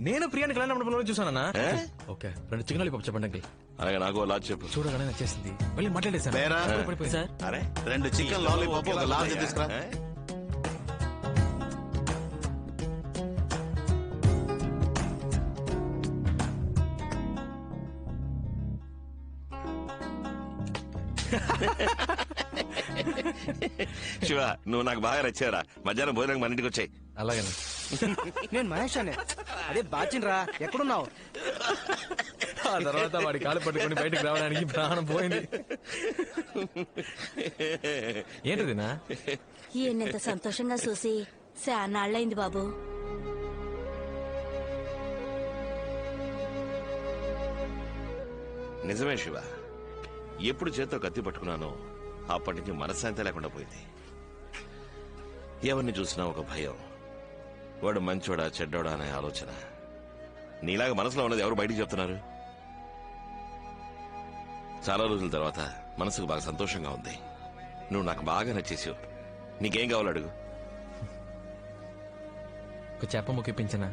నేను ప్రియాని కళ్యాణ మండపంలో చూసానన్నా. ఓకే 2 చికెన్ లాలీపాప్ చెప్పండి. అలాగే నాకు లాజ్ చెప్పు. చూడగానే నచ్చేసింది. వెళ్ళి మాట్లాడేసాను. 2 చికెన్ లాలీపాప్ ఒక లార్జ్ తీసుకురా. శివ నువ్వు నాకు బాగా నచ్చారా. మధ్యాహ్నం భోజనం మన ఇంటికి వచ్చాయి. అలాగే. నేను మహేష్ అనే. అదే బాచిన్రా, ఎక్కడున్నావు? ఆ తర్వాత వాడి కాలు పట్టుకుని బయటకు రావడానికి ప్రాణం పోయింది. ఏంటిదినా? ఈయనంత సంతోషంగా చూసి శానాళ్ళైంది బాబు. నిజమే శివ. ఎప్పుడు చేత్తో కత్తి పట్టుకున్నానో అప్పటి నుంచి మనశ్శాంతి లేకుండా పోయింది. ఎవరిని చూసినా ఒక భయం. వాడు మంచోడా చెడ్డోడా అనే ఆలోచన. నీలాగా మనసులో ఉన్నది ఎవరు బయటికి చెప్తున్నారు? చాలా రోజుల తర్వాత మనసుకు బాగా సంతోషంగా ఉంది. నువ్వు నాకు బాగా నచ్చేసావు. నీకేం కావాలి అడుగు. ఒక చేప ముక్కిపించనా?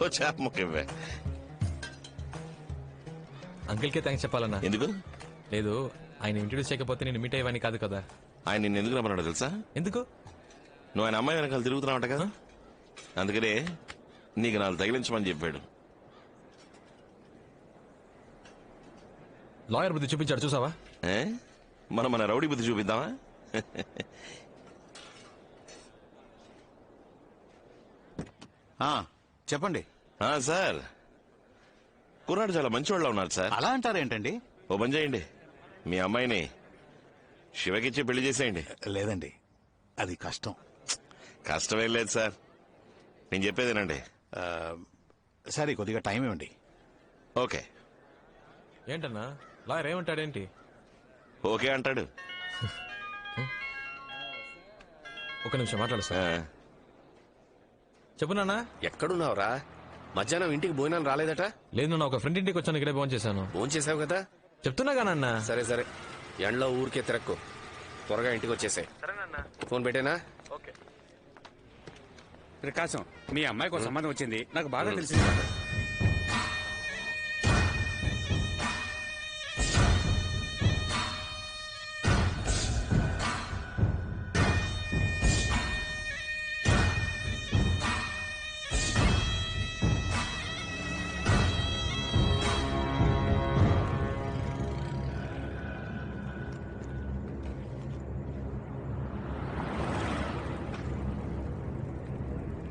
ఓ చేప ముక్కివ్వే. అంకిల్కే థ్యాంక్స్ చెప్పాలన్నా. ఎందుకు? లేదు, ఆయన ఇంట్రడ్యూస్ చేయకపోతే నేను మీట్ అయ్యేవాని కాదు కదా. ఆయన నిన్ను ఎందుకు రమ్మన్నాడు తెలుసా? ఎందుకు? నువ్వు ఆయన అమ్మాయి వెనకాల తిరుగుతున్నావు కదా, అందుకనే నీకు నాలుగు తగిలించమని చెప్పాడు. లాయర్ బుద్ధి చూపించాడు చూసావా? మనం మన రౌడీ బుద్ధి చూపిద్దామా? చెప్పండి. సార్, కుర్రాడు చాలా మంచివాళ్ళ ఉన్నారు సార్. అలా అంటారేంటండి? ఓ పని చేయండి, మీ అమ్మాయిని శివకిచ్చి పెళ్లి చేసేయండి. లేదండి, అది కష్టం. కష్టమేం లేదు సార్, నేను చెప్పేదేనండి. సరే, కొద్దిగా టైం ఇవ్వండి. ఓకే. ఏంటన్నా లాయర్ ఏమంటాడేంటి? ఓకే అంటాడు. ఒక నిమిషం మాట్లాడు సార్. చెప్పు నాన్న. ఎక్కడున్నావురా? మధ్యాహ్నం ఇంటికి భోజనం రాలేదట? లేదు నాన్న, ఒక ఫ్రెండ్ ఇంటికి వచ్చాను, ఇక్కడే ఫోన్ చేశాను. ఫోన్ చేసావు కదా? చెప్తున్నా కానన్నా. సరే సరే, ఎండలో ఊరికే తిరక్కు, త్వరగా ఇంటికి వచ్చేసాయి. ఫోన్ పెట్టేనా? ఓకే. ప్రకాశం, మీ అమ్మాయికి సంబంధం వచ్చింది, నాకు బాగా తెలిసింది.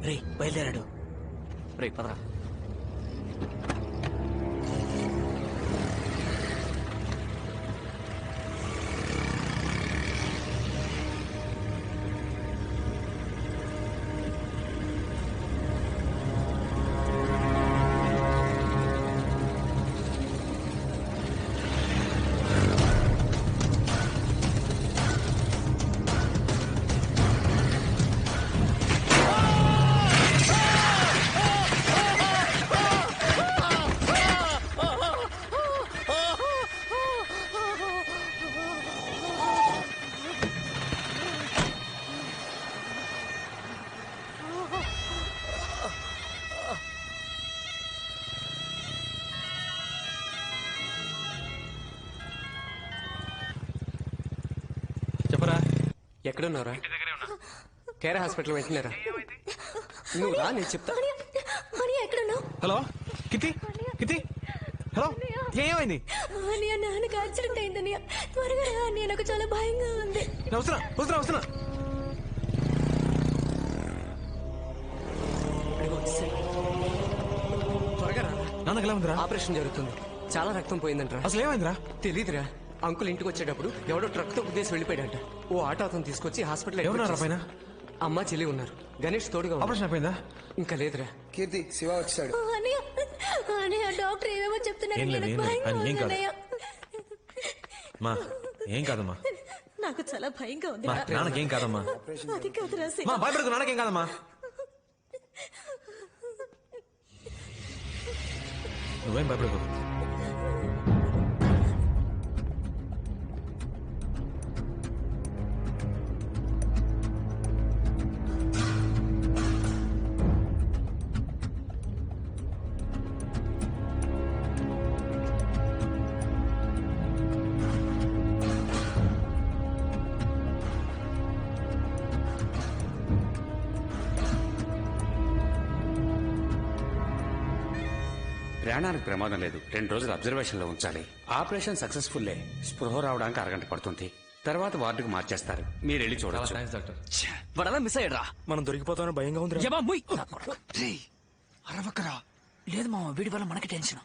రే బయలుదేరాడు. రే పదరా. చెప్పరా. ఎక్కడున్నారా? కేర్ హాస్పిటల్ వెంటనేరా. నువ్వు రా, నేను చెప్తా. హలో కితి, కితి, హలో, ఏమైంది? నాన్నకి యాక్సిడెంట్ అయిందని త్వరగా రా, నాకు చాలా భయంగా ఉంది. వస్తున్నా వస్తున్నా వస్తున్నా. త్వరగా రా. నాన్నకి ఎలా ఉందిరా? ఆపరేషన్ జరుగుతుంది, చాలా రక్తం పోయిందంటరా. అసలు ఏమైందిరా? తెలీదురా. అంకుల్ ఇంటికి వచ్చేటప్పుడు ఎవడో ట్రక్ తో ఉద్దేశం వెళ్ళిపోయాడంట. ఓ ఆటో అతను తీసుకొచ్చి హాస్పిటల్. ఎవరున్నారా పైన? అమ్మ చెల్లి ఉన్నారు. గణేష్ తోడుగా. ఆపరేషన్ అయిపోయిందా? ఇంకా లేదురా. కీర్తి, శివ వచ్చాడు. డాక్టర్ ఏమేమో చెప్తున్నారు. మా ఏం కాదమ్మా. నాకు చాలా భయంగా ఉంది. నాన్నకేం కాదమ్మా. అది కాదురా శివ. భయపడకు, నాన్నకేం కాదమ్మా. నువ్వేం భయపడకు. ప్రాణానికి ప్రమాదం లేదు, 2 రోజులు అబ్జర్వేషన్ లో ఉంచాలి. ఆపరేషన్ సక్సెస్ఫుల్లే. స్పృహ రావడానికి అరగంట పడుతుంది. తర్వాత వార్డుకు మార్చేస్తారు, మీరు వెళ్ళి చూడవచ్చు. వాడలా మిస్ అయ్యాడ్రా. మనం దొరికిపోతామని భయంగా ఉంది. అరవకరా. లేదు మామ, వీడి వల్ల మనకి టెన్షన్.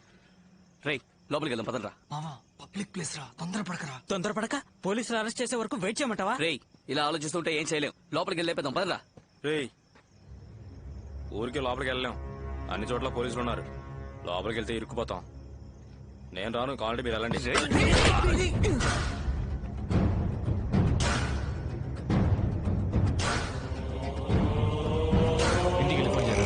రే లోపలికి వెళ్దాం పదండ్రా. మామా పబ్లిక్ ప్లేస్ రా, తొందరపడకరా. తొందరపడక పోలీసులు అరెస్ట్ చేసే వరకు వెయిట్ చేయమంటావా? రే ఇలా ఆలోచిస్తుంటే ఏం చేయలేం. లోపలికి వెళ్ళేద్దాం పదండ్రా. రే ఊరికి లోపలికి వెళ్ళలేం, అన్ని చోట్ల పోలీసులు ఉన్నారు. లోపలికి వెళ్తే ఇరుక్కుపోతాం. నేను రాను, కావాలంటే మీరు వెళ్ళండి. ఇంటికి వెళ్ళి ఫోన్ చేయాలి.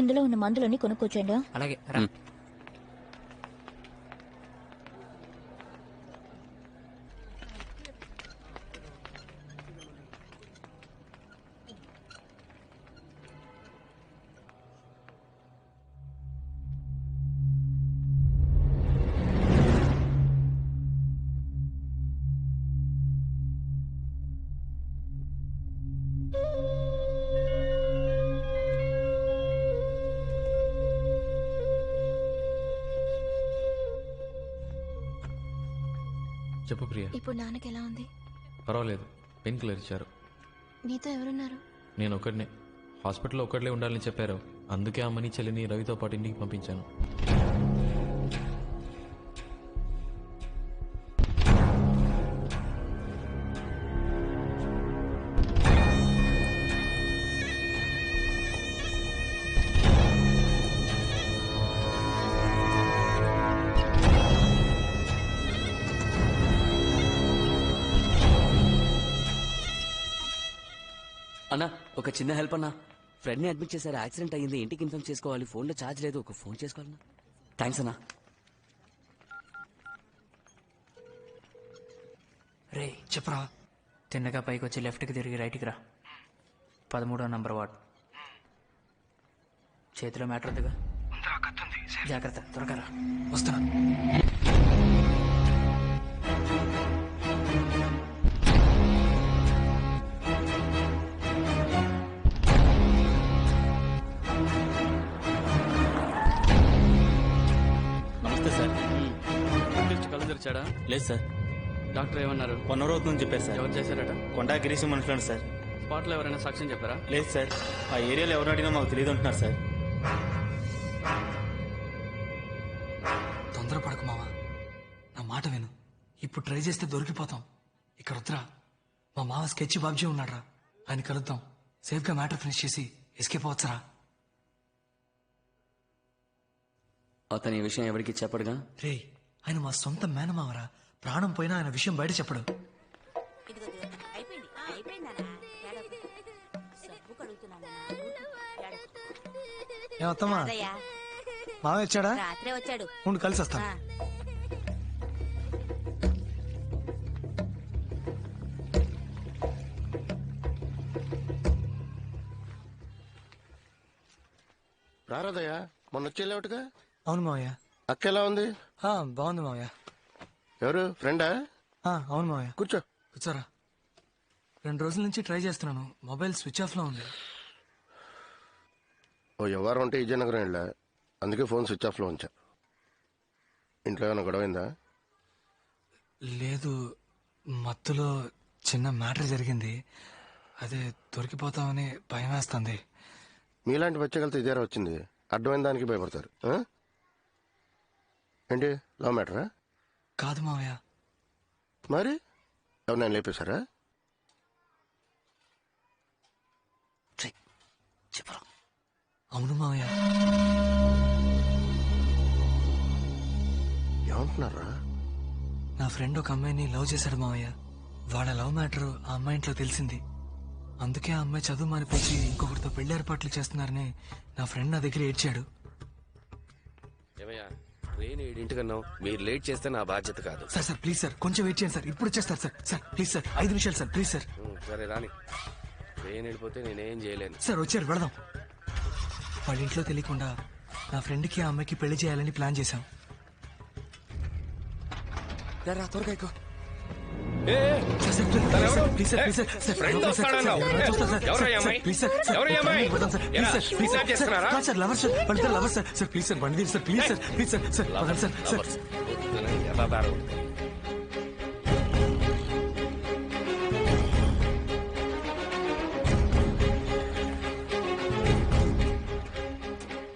ఇందులో ఉన్న మందులన్నీ కొనుక్కొచ్చండి. అలాగే చెప్పు ప్రియా. ఇప్పుడు నాన్నకి ఎలా ఉంది? పర్వాలేదు, పెయిన్ కిల్లర్ ఇచ్చారు. నీతో ఎవరున్నారు? నేను ఒక్కడినే. హాస్పిటల్లో ఒక్కడలే ఉండాలని చెప్పారు. అందుకే అమ్మని చెల్లిని రవితో పాటు ఇంటికి పంపించాను. అన్నా ఒక చిన్న హెల్ప్ అన్నా. ఫ్రెండ్ని అడ్మిట్ చేశారు, యాక్సిడెంట్ అయ్యింది, ఇంటికి ఇన్ఫార్మ్ చేసుకోవాలి. ఫోన్లో ఛార్జ్ లేదు, ఒక ఫోన్ చేసుకోవాలన్నా. థ్యాంక్స్ అన్నా. రే చెప్పరా. తిన్నగా పైకి వచ్చి లెఫ్ట్కి తిరిగి రైట్కి రా. 13వ నంబర్ వార్డ్. చేతిలో మ్యాటర్ ఉందిగా, జాగ్రత్త, త్వరగా రా. వస్తున్నా. నమస్తే సార్. కళ్ళు తెరిచాడా? లేదు సార్. డాక్టర్ ఏమన్నారు? 1 అవర్ అవుతుందని చెప్పారు సార్. ఎవరు చేశారట? కొండా గిరీశం మనుషులు సార్. స్పాట్లో ఎవరైనా సాక్ష్యం చెప్పారా? లేదు సార్, ఆ ఏరియాలో ఎవరు అడిగినా మాకు తెలియదు అంటున్నారు సార్. తొందరపడకు మావా, నా మాట విను. ఇప్పుడు ట్రై చేస్తే దొరికిపోతాం. ఇక్కడ వద్దురా. మా మావ స్కెచ్ బాబ్జీ ఉన్నాడ్రా, ఆయన కలుద్దాం. సేఫ్గా మ్యాటర్ ఫినిష్ చేసి ఎస్కేప్ అవచ్చురా. అతని ఈ విషయం ఎవరికి చెప్పడుగా? రే, ఆయన మా సొంత మేనమావరా. ప్రాణం పోయినా ఆయన విషయం బయట చెప్పడు. ఏమత్తమ్మా, మావ వచ్చాడా? రాత్రే వచ్చాడు. ఉండు కలిసి వస్తాను. రారాదయ్యా, మొన్న వచ్చేలేవుగా. అవును మావయ్య. అక్క ఎలా ఉంది? బాగుంది మావయ్య. ఎవరు ఫ్రెండా? అవును మావయ్య. కూర్చో. కూర్చోరా. 2 రోజుల నుంచి ట్రై చేస్తున్నాను, మొబైల్ స్విచ్ ఆఫ్ లో ఉంది. ఓ ఎవరు ఉంటే విజయనగరం వెళ్ళా, అందుకే ఫోన్ స్విచ్ ఆఫ్ లో ఉంచా. ఇంట్లో ఏమైనా గొడవైందా? లేదు, మత్తులో చిన్న మ్యాటర్ జరిగింది. అదే దొరికిపోతామని భయం వేస్తుంది. మీలాంటి బచ్చగలతో ఇదేరా వచ్చింది. అడ్డమైన దానికి భయపడతారు. ఏంటి, లవ్ మ్యాటరా? కాదు మావయ్య. మరి ఎవరు లేపేశారా? అవును మావయ్య. ఏమంటున్నారా? నా ఫ్రెండ్ ఒక అమ్మాయిని లవ్ చేశాడు మావయ్య. వాళ్ళ లవ్ మ్యాటర్ ఆ అమ్మాయి ఇంట్లో తెలిసింది. అందుకే ఆ అమ్మాయి చదువు మానిపించి ఇంకొకరితో పెళ్లి ఏర్పాట్లు చేస్తున్నారని నా ఫ్రెండ్ నా దగ్గర ఏడ్చాడు. ఏమయ్యా, ట్రైన్ 7 మీరు లేట్ చేస్తే నా బాధ్యత కాదు. సార్ ప్లీజ్ సార్, కొంచెం వెయిట్ చేయండి సార్, ఇప్పుడు వచ్చేస్తారు సార్. సార్ ప్లీజ్ సార్, 5 నిమిషాలు సార్, ప్లీజ్ సార్. సరే రాని, ట్రైన్ వెళ్ళిపోతే నేనేం చేయలేను. సార్ వచ్చారు, వెళదాం. వాళ్ళ ఇంట్లో తెలియకుండా నా ఫ్రెండ్కి ఆ అమ్మాయికి పెళ్లి చేయాలని ప్లాన్ చేశాం. త్వరగా ఎక్కువ.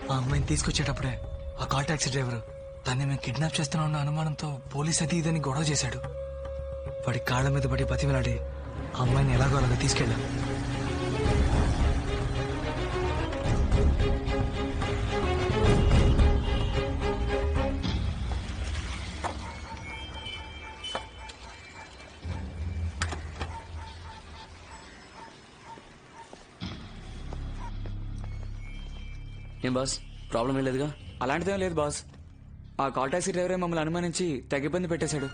ఆ అమ్మాయిని తీసుకొచ్చేటప్పుడే ఆ కాల్ టాక్సీ డ్రైవర్ దాన్ని మేము కిడ్నాప్ చేస్తున్నామన్న అనుమానంతో పోలీస్ అది ఇదని గొడవ చేశాడు. వాడి కాళ్ళ మీద పడి బతిమలాడి ఆ అమ్మాయిని ఎలాగో అలాగా తీసుకెళ్ళాం. ఏం బాస్ ప్రాబ్లం ఏం లేదుగా? అలాంటిదేం లేదు బాస్. ఆ కాల్ టాక్సీ డ్రైవరే మమ్మల్ని అనుమానించి తెగ ఇబ్బంది పెట్టేశాడు.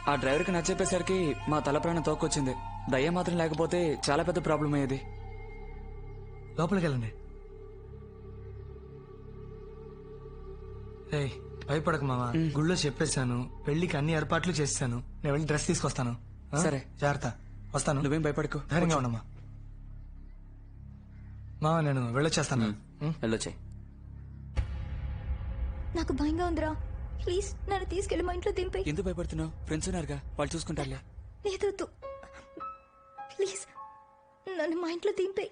ఆ డ్రైవర్కి నచ్చేపేసరికి మా తల ప్రాణం తోక్కొచ్చింది. దయ్యం మాత్రం లేకపోతే చాలా పెద్ద ప్రాబ్లం అయ్యేది. లోపలికి వెళ్ళండి. ఏయ్ భయపడక మామ, గుళ్ళో చెప్పేశాను, పెళ్లికి అన్ని ఏర్పాట్లు చేశాను. నేను వెళ్ళి డ్రెస్ తీసుకొస్తాను. ఆ? సరే. జాగ్రత్త. వస్తాను. నువ్వేం భయపడకు. ధైర్యంగా ఉండమ్మా. మా నేను వెళ్ళొచ్చేస్తాను. వెళ్ళొచ్చాయి. నాకు భయంగా ఉందిరా. ప్లీజ్ నన్ను తీసుకెళ్ళి మా ఇంట్లో దింపే. ఎందుకు భయపడుతున్నావు? ఫ్రెండ్స్ ఉన్నారుగా, వాళ్ళు చూసుకుంటారులే. లేదొద్దు, ప్లీజ్ నన్ను మా ఇంట్లో దింపే.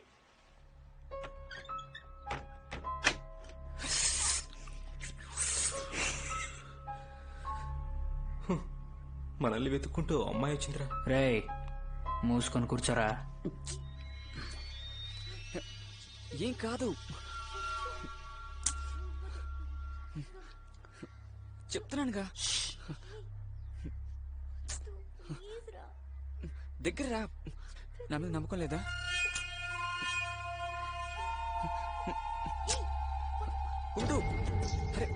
మనల్ని వెతుక్కుంటూ అమ్మాయి వచ్చిందిరా. రే మూసుకొని కూర్చోరా. ఏం కాదు చెప్తున్నానుగా. దగ్గర రా. నా మీద నమ్మకం లేదా? ఉండు. అరే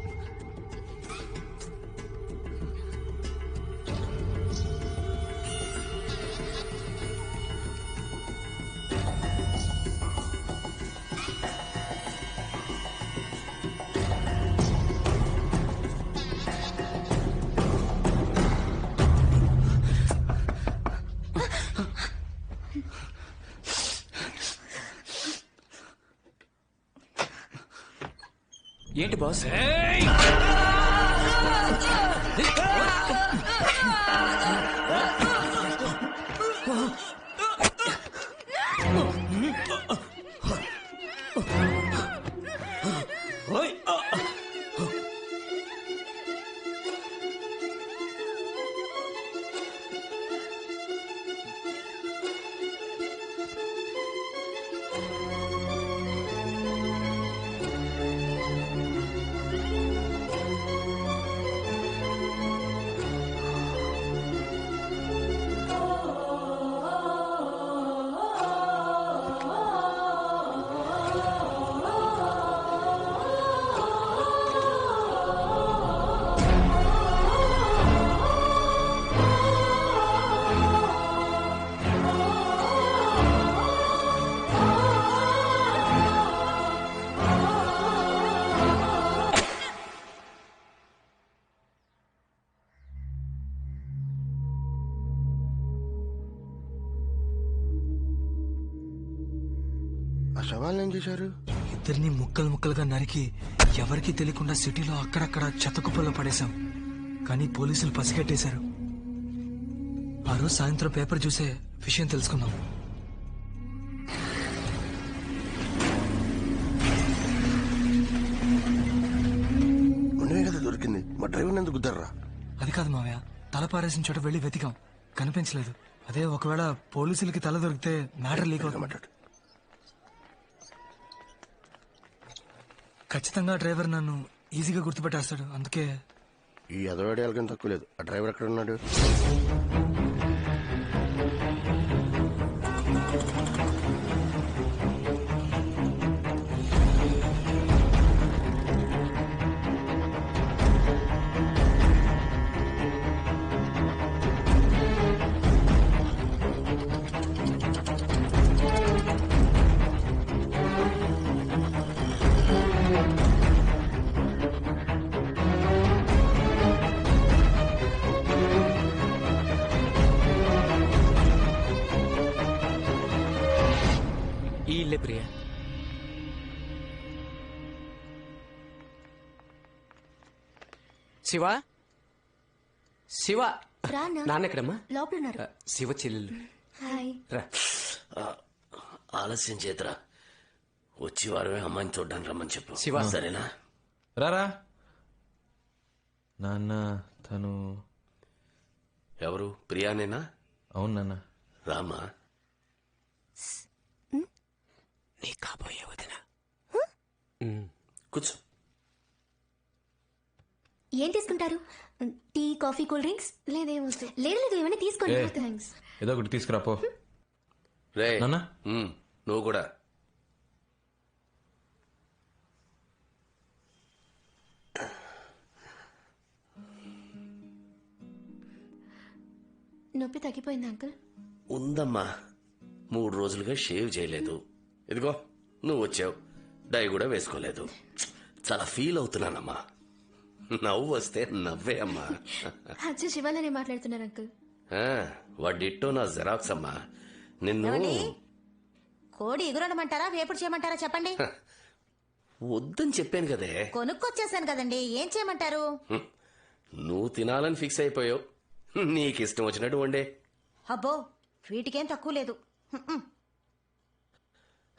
ఏంటి బాస్? ఆ శవాలను ఏం చేశారు? ఇద్దరిని ముక్కలు ముక్కలుగా నరికి ఎవరికీ తెలియకుండా సిటీలో అక్కడక్కడ చెత్తకుప్పల్లో పడేశాం. కానీ పోలీసులు పసిగట్టేశారు. ఆ రోజు సాయంత్రం పేపర్ చూసే విషయం తెలుసుకున్నాం. ఉన్నవే కదా దొరికింది. మా డ్రైవర్ ఎందుకు గుద్దారా? అది కాదు మావయ్య, తల పారేసిన చోట వెళ్లి వెతికాం, కనిపించలేదు. అదే ఒకవేళ పోలీసులకి తల దొరికితే మ్యాటర్ లీక్ అవుతుంది. ఖచ్చితంగా డ్రైవర్ నన్ను ఈజీగా గుర్తుపెట్టేస్తాడు. అందుకే ఈ అదవాడేళ్ళకం తక్కువ లేదు. ఆ డ్రైవర్ ఎక్కడ ఉన్నాడు? ఈ ఇల్లే ప్రియా. శివ శివ నాన్న ఎక్కడమ్మా? లోపల ఉన్నారు. శివ చెల్లెలు. హాయ్. రా. ఆలస్యం చేతరా. వచ్చి వారమే అమ్మాయిని చూడ్డానికి రమ్మని చెప్పు. శివ. సరేనా? రారా. నాన్న తను ఎవరు? ప్రియానేనా? అవును నాన్న. రామా. నీ కాబోయే వదిన. కూర్చో. ఏం తీసుకుంటారు? Tea, coffee, cool drinks? లేదు లేదు, ఏమైనా తీసుకోండి. థ్యాంక్స్. ఏదో ఒకటి తీసుకురాపో. రే నాన్న నువ్వు కూడా. నొప్పి తగ్గిపోయింది అంకుల్? ఉందమ్మా, 3 రోజులుగా షేవ్ చేయలేదు. ఇదిగో నువ్వు వచ్చావు, డై కూడా వేసుకోలేదు. చాలా ఫీల్ అవుతున్నానమ్మా. నవ్వు వస్తే నవ్వే అమ్మా. అచ్చా, శివాలనే మాట్లాడుతున్నారు అంకుల్. వాడిట్టో నా జెరాక్స్ అమ్మా. నిన్ను కోడి ఎగురడమంటారా వేపుడు చేయమంటారా చెప్పండి. వద్దని చెప్పాను కదే. కొనుక్కొచ్చేసాను కదండి, ఏం చేయమంటారు? నువ్వు తినాలని ఫిక్స్ అయిపోయావు, నీకిష్టం వచ్చినట్టు వండే. అబ్బో, వీటికేం తక్కువ లేదు.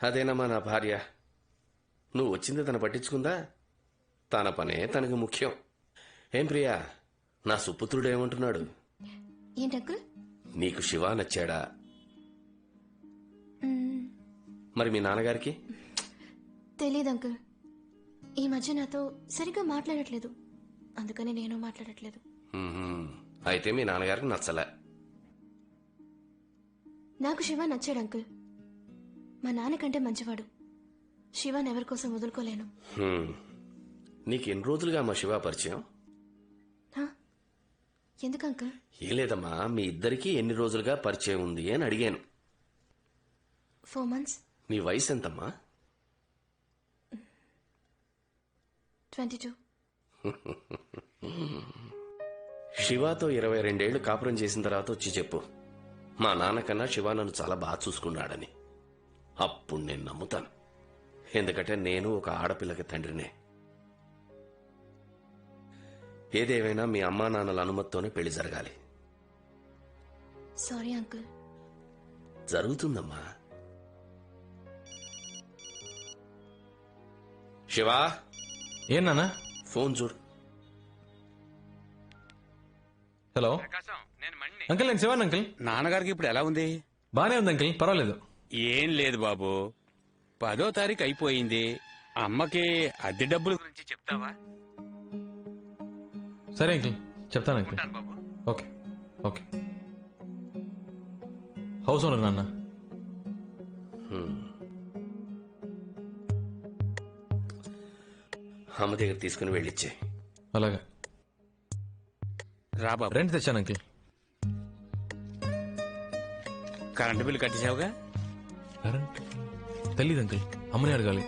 అదేనమ్మా నా భార్య. నువ్వు వచ్చింది తను పట్టించుకుందా? తన పనే తనకు ముఖ్యం. ఏం ప్రియా, నా సుపుత్రుడు ఏమంటున్నాడు? ఏంటి అంకుల్? నీకు శివ నచ్చాడా? మరి మీ నాన్నగారికి? తెలీదు అంకుల్, ఈ మధ్య నాతో సరిగ్గా మాట్లాడట్లేదు, అందుకని నేను మాట్లాడట్లేదు. అయితే మీ నాన్నగారికి నచ్చలే. నాకు శివ నచ్చాడు అంకుల్. మా నాన్నకంటే మంచివాడు. శివాన్ ఎవరి కోసం వదులుకోలేను. నీకు ఎన్ని రోజులుగా మా శివ పరిచయం? ఎందుకు అంకుల్? ఏం లేదమ్మా, మీ ఇద్దరికి ఎన్ని రోజులుగా పరిచయం ఉంది అని అడిగాను. 4 months. నీ వయసు ఎంతమ్మా? 22. శివాతో 22 ఏళ్లు కాపురం చేసిన తర్వాత వచ్చి చెప్పు, మా నాన్నకన్నా శివ నన్ను చాలా బాగా చూసుకున్నాడని. అప్పుడు నేను నమ్ముతాను. ఎందుకంటే నేను ఒక ఆడపిల్లకి తండ్రినే. ఏదేమైనా మీ అమ్మా నాన్నల అనుమతితోనే పెళ్లి జరగాలి. Sorry uncle. జరుగుతుందమ్మా. శివా, ఏం నాన్న? ఫోన్ చూడు. హలో అంకుల్, నేను శివాన్ అంకుల్. నాన్నగారికి ఇప్పుడు ఎలా ఉంది? బానే ఉంది అంకుల్, పర్వాలేదు. ఏం లేదు బాబు, 10వ తారీఖు అయిపోయింది. అమ్మకి అద్దె డబ్బుల గురించి చెప్తావా? సరే అంకుల్, చెప్తాను uncle. Okay okay. House owner నాన్న. అమ్మ దగ్గర తీసుకుని వెళ్ళిచ్చే. అలాగా. రా బాబు. రెంట్ తెచ్చాను అంకుల్. కరెంటు బిల్లు కట్టేసావుగా? కరెంట్ తెలీదు అంకుల్, అమ్మని అడగాలి.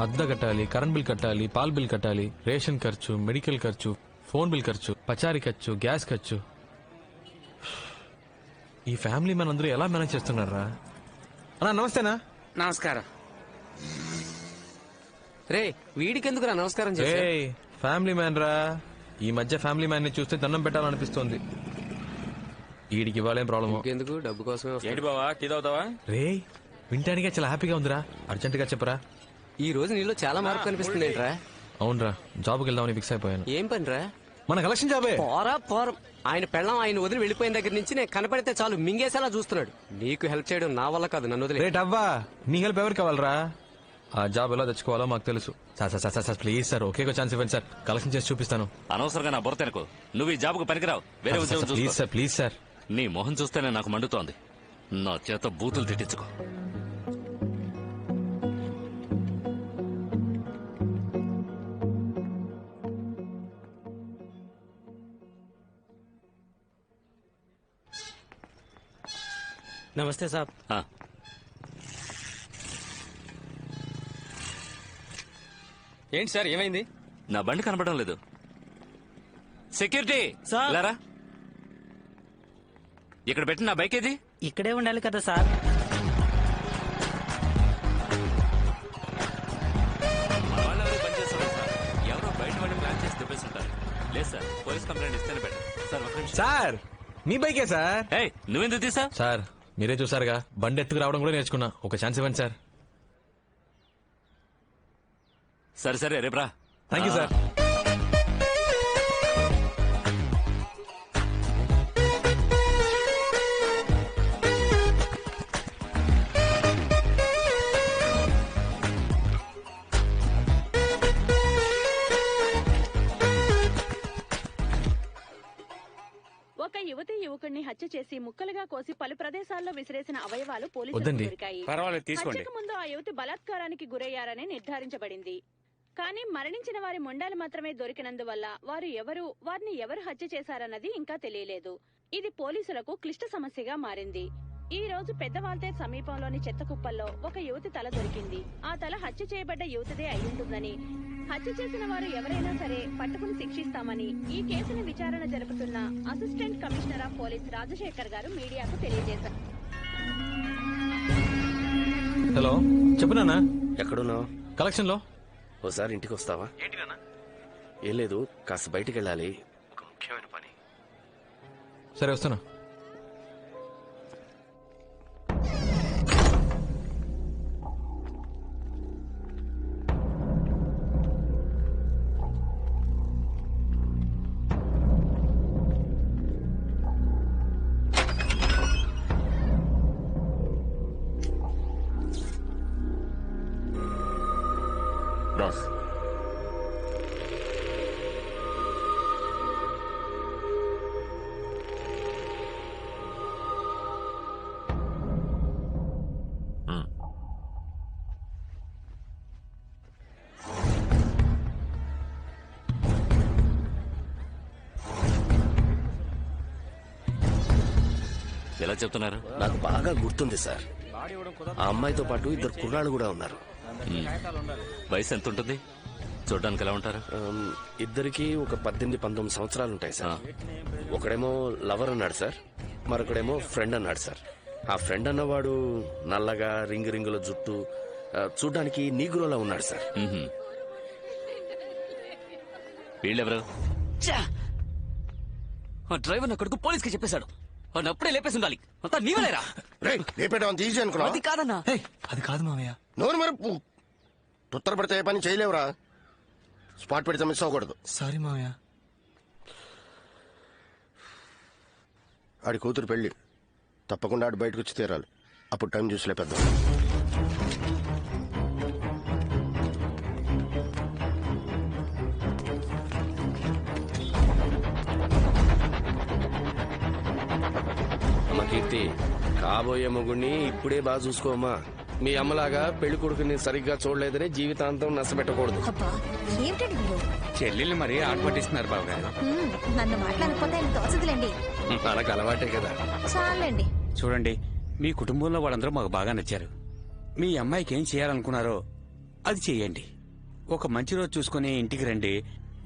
అద్దె కట్టాలి, కరెంట్ బిల్ కట్టాలి, పాల్ బిల్ కట్టాలి, రేషన్ ఖర్చు, మెడికల్ ఖర్చు, ఫోన్ బిల్ ఖర్చు, పచారీ ఖర్చు, గ్యాస్ ఖర్చు. ఈ ఫ్యామిలీ మ్యాన్ అందరూ ఎలా మేనేజ్ చేస్తున్నారా? అన్నా నమస్తేనా. నమస్కారం. రే, వీడికెందుకురా నమస్కారం చేసే? ఫ్యామిలీ మ్యాన్ రా. ఈ మధ్య ఫ్యామిలీ మ్యాన్ ని చూస్తే దండం పెట్టాలనిపిస్తోంది. వీడికి ఇవ్వాలేం ప్రాబ్లమ్? ఎందుకు, డబ్బు కోసమే. ఏంటి బావా, టీ తాగుతావా? రే, వింటానికే చాలా హ్యాపీగా ఉందిరా. అర్జెంట్ గా చెప్పరా. ఈ రోజు నీలో చాలా మార్పు కనిపిస్తుంది ఏంట్రా? అవునరా, జాబ్కి వెళ్దామని ఫిక్స్ అయిపోయాను. ఏం పనిరా? మన కలెక్షన్ జాబే. పోరం. ఆయన పెళ్ళం ఆయన వదిలి వెళ్ళిపోయిన దగ్గర నుంచి నేను కనపడితే చాలు మింగేసేలా చూస్తున్నాడు. నీకు హెల్ప్ చేయడం నా వల్ల కాదు, నన్ను వదిలే. రేట్ అవ్వా, నీ హెల్ప్ ఎవరికి కావాలరా? ఆ జాబ్ ఎలా తెచ్చుకోవాలో మాకు తెలుసు. Sir please sir, okay chance ఇవ్వండి సార్, కలెక్షన్ చేసి చూపిస్తాను. అనవసరంగా నా బుర్ర తినకు. నువ్వు ఈ జాబ్కు పనికిరావు, వేరే ఉద్యోగం చూసుకో. Please sir. నీ మొహం చూస్తేనే నాకు మండుతోంది. నా చేత బూతులు తిట్టించుకో. నమస్తే సాబ్. ఏంటి సార్, ఏమైంది? నా బండి కనపడడం లేదు. సెక్యూరిటీ లేరా, ఇక్కడ పెట్టి నా బైక్ ఏది? ఇక్కడే ఉండాలి కదా సార్. ఎవరో బయట వాళ్ళు ప్లాన్ చేసి దుబ్బేస్తుంటారు. లేదు సార్, పోలీస్ కంప్లైంట్ ఇస్తేనే బెటర్. సార్ ఒక నిమిషం. సార్ మీ బైకే సార్. నువ్వెందుకు తీసా? సార్ మీరే చూసారుగా, బండి ఎత్తుకు రావడం కూడా నేర్చుకున్నా. ఒక ఛాన్స్ ఇవ్వండి సార్. సరే రేపు రా. Thank you sir. హత్య చేసి ముక్కలుగా కోసి పలు ప్రదేశాల్లో విసిరేసిన అవయవాలు పోలీసులకు వద్దండి. దొరికాయి. పర్వాలేదు, తీసుకోండి. హత్యకు ముందు ఆ యువతి బలాత్కారానికి గురయ్యారని నిర్ధారించబడింది. కానీ మరణించిన వారి మొండాలు మాత్రమే దొరికినందువల్ల వారిని ఎవరు హత్య చేశారన్నది ఇంకా తెలియలేదు. ఇది పోలీసులకు క్లిష్ట సమస్యగా మారింది. ఈ రోజు పెద్దవాల్తేర్ సమీపంలోని చెత్త కుప్పల్లో ఒక యువతి తల దొరికింది. ఆ తల హత్య చేయబడ్డ యువతిదే అయ్యుంటుందని, హత్య చేసిన వారు ఎవరైనా సరే పట్టుకుని శిక్షిస్తామని ఈ కేసుని విచారణ జరుపుతున్న assistant commissioner of police Rajasekhar గారు మీడియాకు తెలియజేశారు. హలో చెప్పు నాన్న. ఎక్కడున్నావు? కలెక్షన్ లో. ఓసారి ఇంటికి వస్తావా? ఏం లేదు, కాస్త బయటికి వెళ్ళాలి, ఒక ముఖ్యమైన పని. సరే వస్తాను. రాస్ ఎలా చెప్తున్నారు? నాకు బాగా గుర్తుంది సార్. ఆ అమ్మాయితో పాటు ఇద్దరు కుర్రాళ్ళు కూడా ఉన్నారు. వయసు ఎంత ఉంటుంది? చూడడానికి ఎలా ఉంటారు? ఇద్దరికి ఒక 18-19 సంవత్సరాలు ఉంటాయి సార్. ఒకడేమో లవర్ అన్నాడు సార్, మరొకడేమో ఫ్రెండ్ అన్నాడు సార్. ఆ ఫ్రెండ్ అన్నవాడు నల్లగా రింగుల జుట్టు, చూడ్డానికి నీగ్రోలా ఉన్నాడు సార్. వీళ్ళెవరు? డ్రైవర్ నా కొడుకు పోలీస్ కి చెప్పేశాడు. వాడిని అప్పుడే లేపేసి ఉండాలి. అంతా నీవలేరా? ఈజీ అనుకున్నా? అది కాదన్నా. అది కాదు మావయ్య. నోరు మరపు తుత్తర పెడితే ఏ పని చేయలేవురా. స్పాట్ పెడితే మిస్ అవ్వకూడదు. సారీ మావయ్య. ఆడి కూతురు పెళ్లి తప్పకుండా ఆడు బయటకు వచ్చి తీరాలి. అప్పుడు టైం చూసి లేపేద్దాం. అమ్మ కీర్తి, కాబోయే మొగుడిని ఇప్పుడే బాగా చూసుకోమ్మా. మీ అమ్మలాగా పెళ్లి కొడుకుని సరిగ్గా చూడలేదని జీవితాంతం నష్టపెట్టకూడదు. ఏమిటండి మీరు? చెల్లెళ్ళు మరీ ఆట పట్టిస్తున్నారు బాబు గారు. నన్ను మాట్లాడకపోతే ఆయన తోచదులేండి. మనకు అలవాటే కదా. చాలండి. చూడండి, మీ కుటుంబంలో వాళ్ళందరూ మాకు బాగా నచ్చారు. మీ అమ్మాయికి ఏం చేయాలనుకున్నారో అది చెయ్యండి. ఒక మంచి రోజు చూసుకుని ఇంటికి రండి.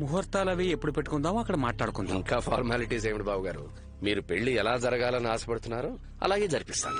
ముహూర్తాలు అవి ఎప్పుడు పెట్టుకుందామో అక్కడ మాట్లాడుకుందాం. ఇంకా ఫార్మాలిటీస్ ఏమిటి బాబు గారు? మీరు పెళ్లి ఎలా జరగాలని ఆశపడుతున్నారో అలాగే జరిపిస్తాను.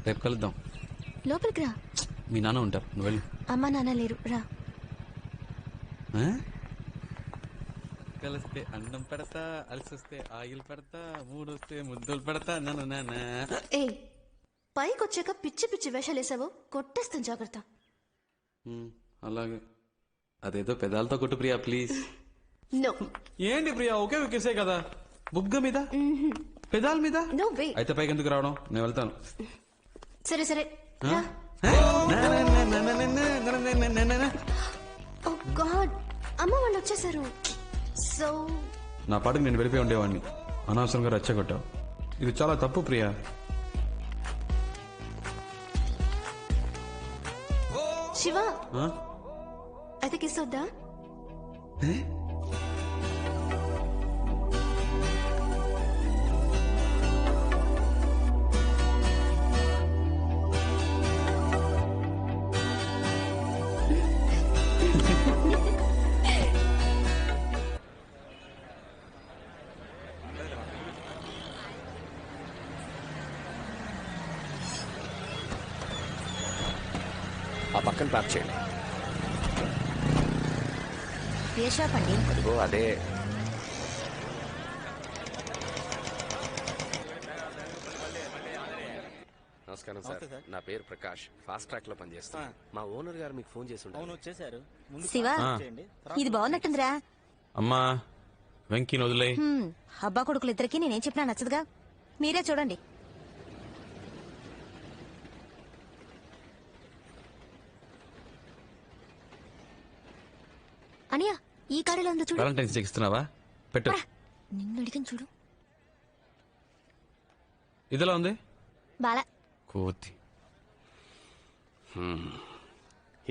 రేపు కలుద్దాం. లోపలికి రా. మీ నాన్న ఉంటారు, నువ్వు వెళ్ళు. అమ్మా నాన్న లేరు, రా. కలిస్తే అన్నం పెడతా, అలసొస్తే ఆయిల్ పెడతా, మూడొస్తే ముద్దులు పెడతా. ఏ పైకి వచ్చాక పిచ్చి పిచ్చి వేషాలు వేసావు, కొట్టేస్తాను, జాగ్రత్త. అలాగే. అదేదో పెదాలతో కొట్టు ప్రియా, ప్లీజ్. నో. ఏంటి ప్రియా, ఒకే ఒకేసే కదా. బుగ్గ మీద, పెదాల మీద. No way. అయితే పైకి ఎందుకు రావడం? నేను వెళ్తాను. సరే సరే. ఓ గాడ్, అమ్మ వాళ్ళు వచ్చేసారు. సో నా పాటికి నేను వెళ్ళిపోయి ఉండేవాడిని. అనవసరంగా రెచ్చగొట్టావు. ఇది చాలా తప్పు ప్రియా. శివ, అయితే కిస్ వద్దా? ఆ పక్కన ప్యాక్ చేయండి. ఏ షాప్ అండి? అదిగో అదే. నమస్కారం సార్, నా పేరు ప్రకాష్, ఫాస్ట్ ట్రాక్ లో పనిచేస్తాను. మా ఓనర్ గారు మీకు ఫోన్ చేసి చేశారు. శివ, ఇది బాగున్నట్టుందిరా. అమ్మా వెంకీని వదిలే. అబ్బా కొడుకులు ఇద్దరికి నేనేం చెప్పినా నచ్చదుగా, మీరే చూడండి. అనియా, ఈ కారులో ఉందో చూడు. వాలంటైన్స్ ఇస్తున్నావా? పెట్టు. నిన్ను అడిగిన చూడు. ఇదిలా ఉంది బాలా. కోతి.